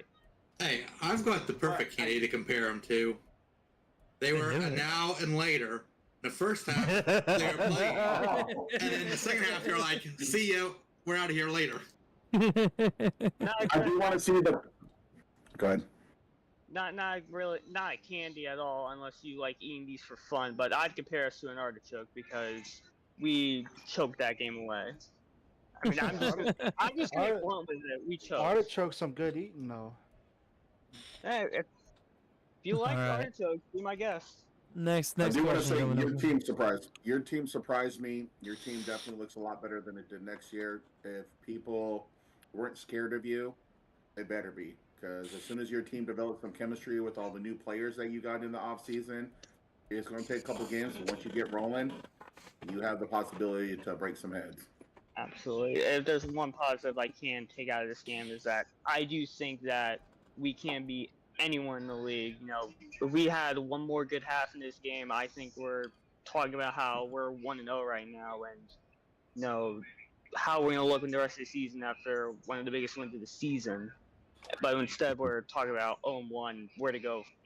Hey, I've got the perfect candy to compare them to. They were knew a it. now and later. The first half, they were playing. And then the second half, they're like, see you. We're out of here later. I do want to see the. Go ahead. Not really, not a candy at all, unless you like eating these for fun. But I'd compare us to an artichoke because we choked that game away. I mean, I'm just gonna Art- blunt with it. We choked. Artichoke's some good eating though. Hey, if you like All right. artichokes, be my guest. Next I do want to question. say coming your up. team surprised. Your team surprised me. Your team definitely looks a lot better than it did next year. If people weren't scared of you, they better be. Because as soon as your team develops some chemistry with all the new players that you got in the off season, it's going to take a couple games. And once you get rolling, you have the possibility to break some heads. Absolutely. If there's one positive I can take out of this game is that I do think that we can beat anyone in the league. You know, if we had one more good half in this game, I think we're talking about how we're 1-0 right now, and you know how we're gonna look in the rest of the season after one of the biggest wins of the season. But instead, we're talking about 0-1, where to go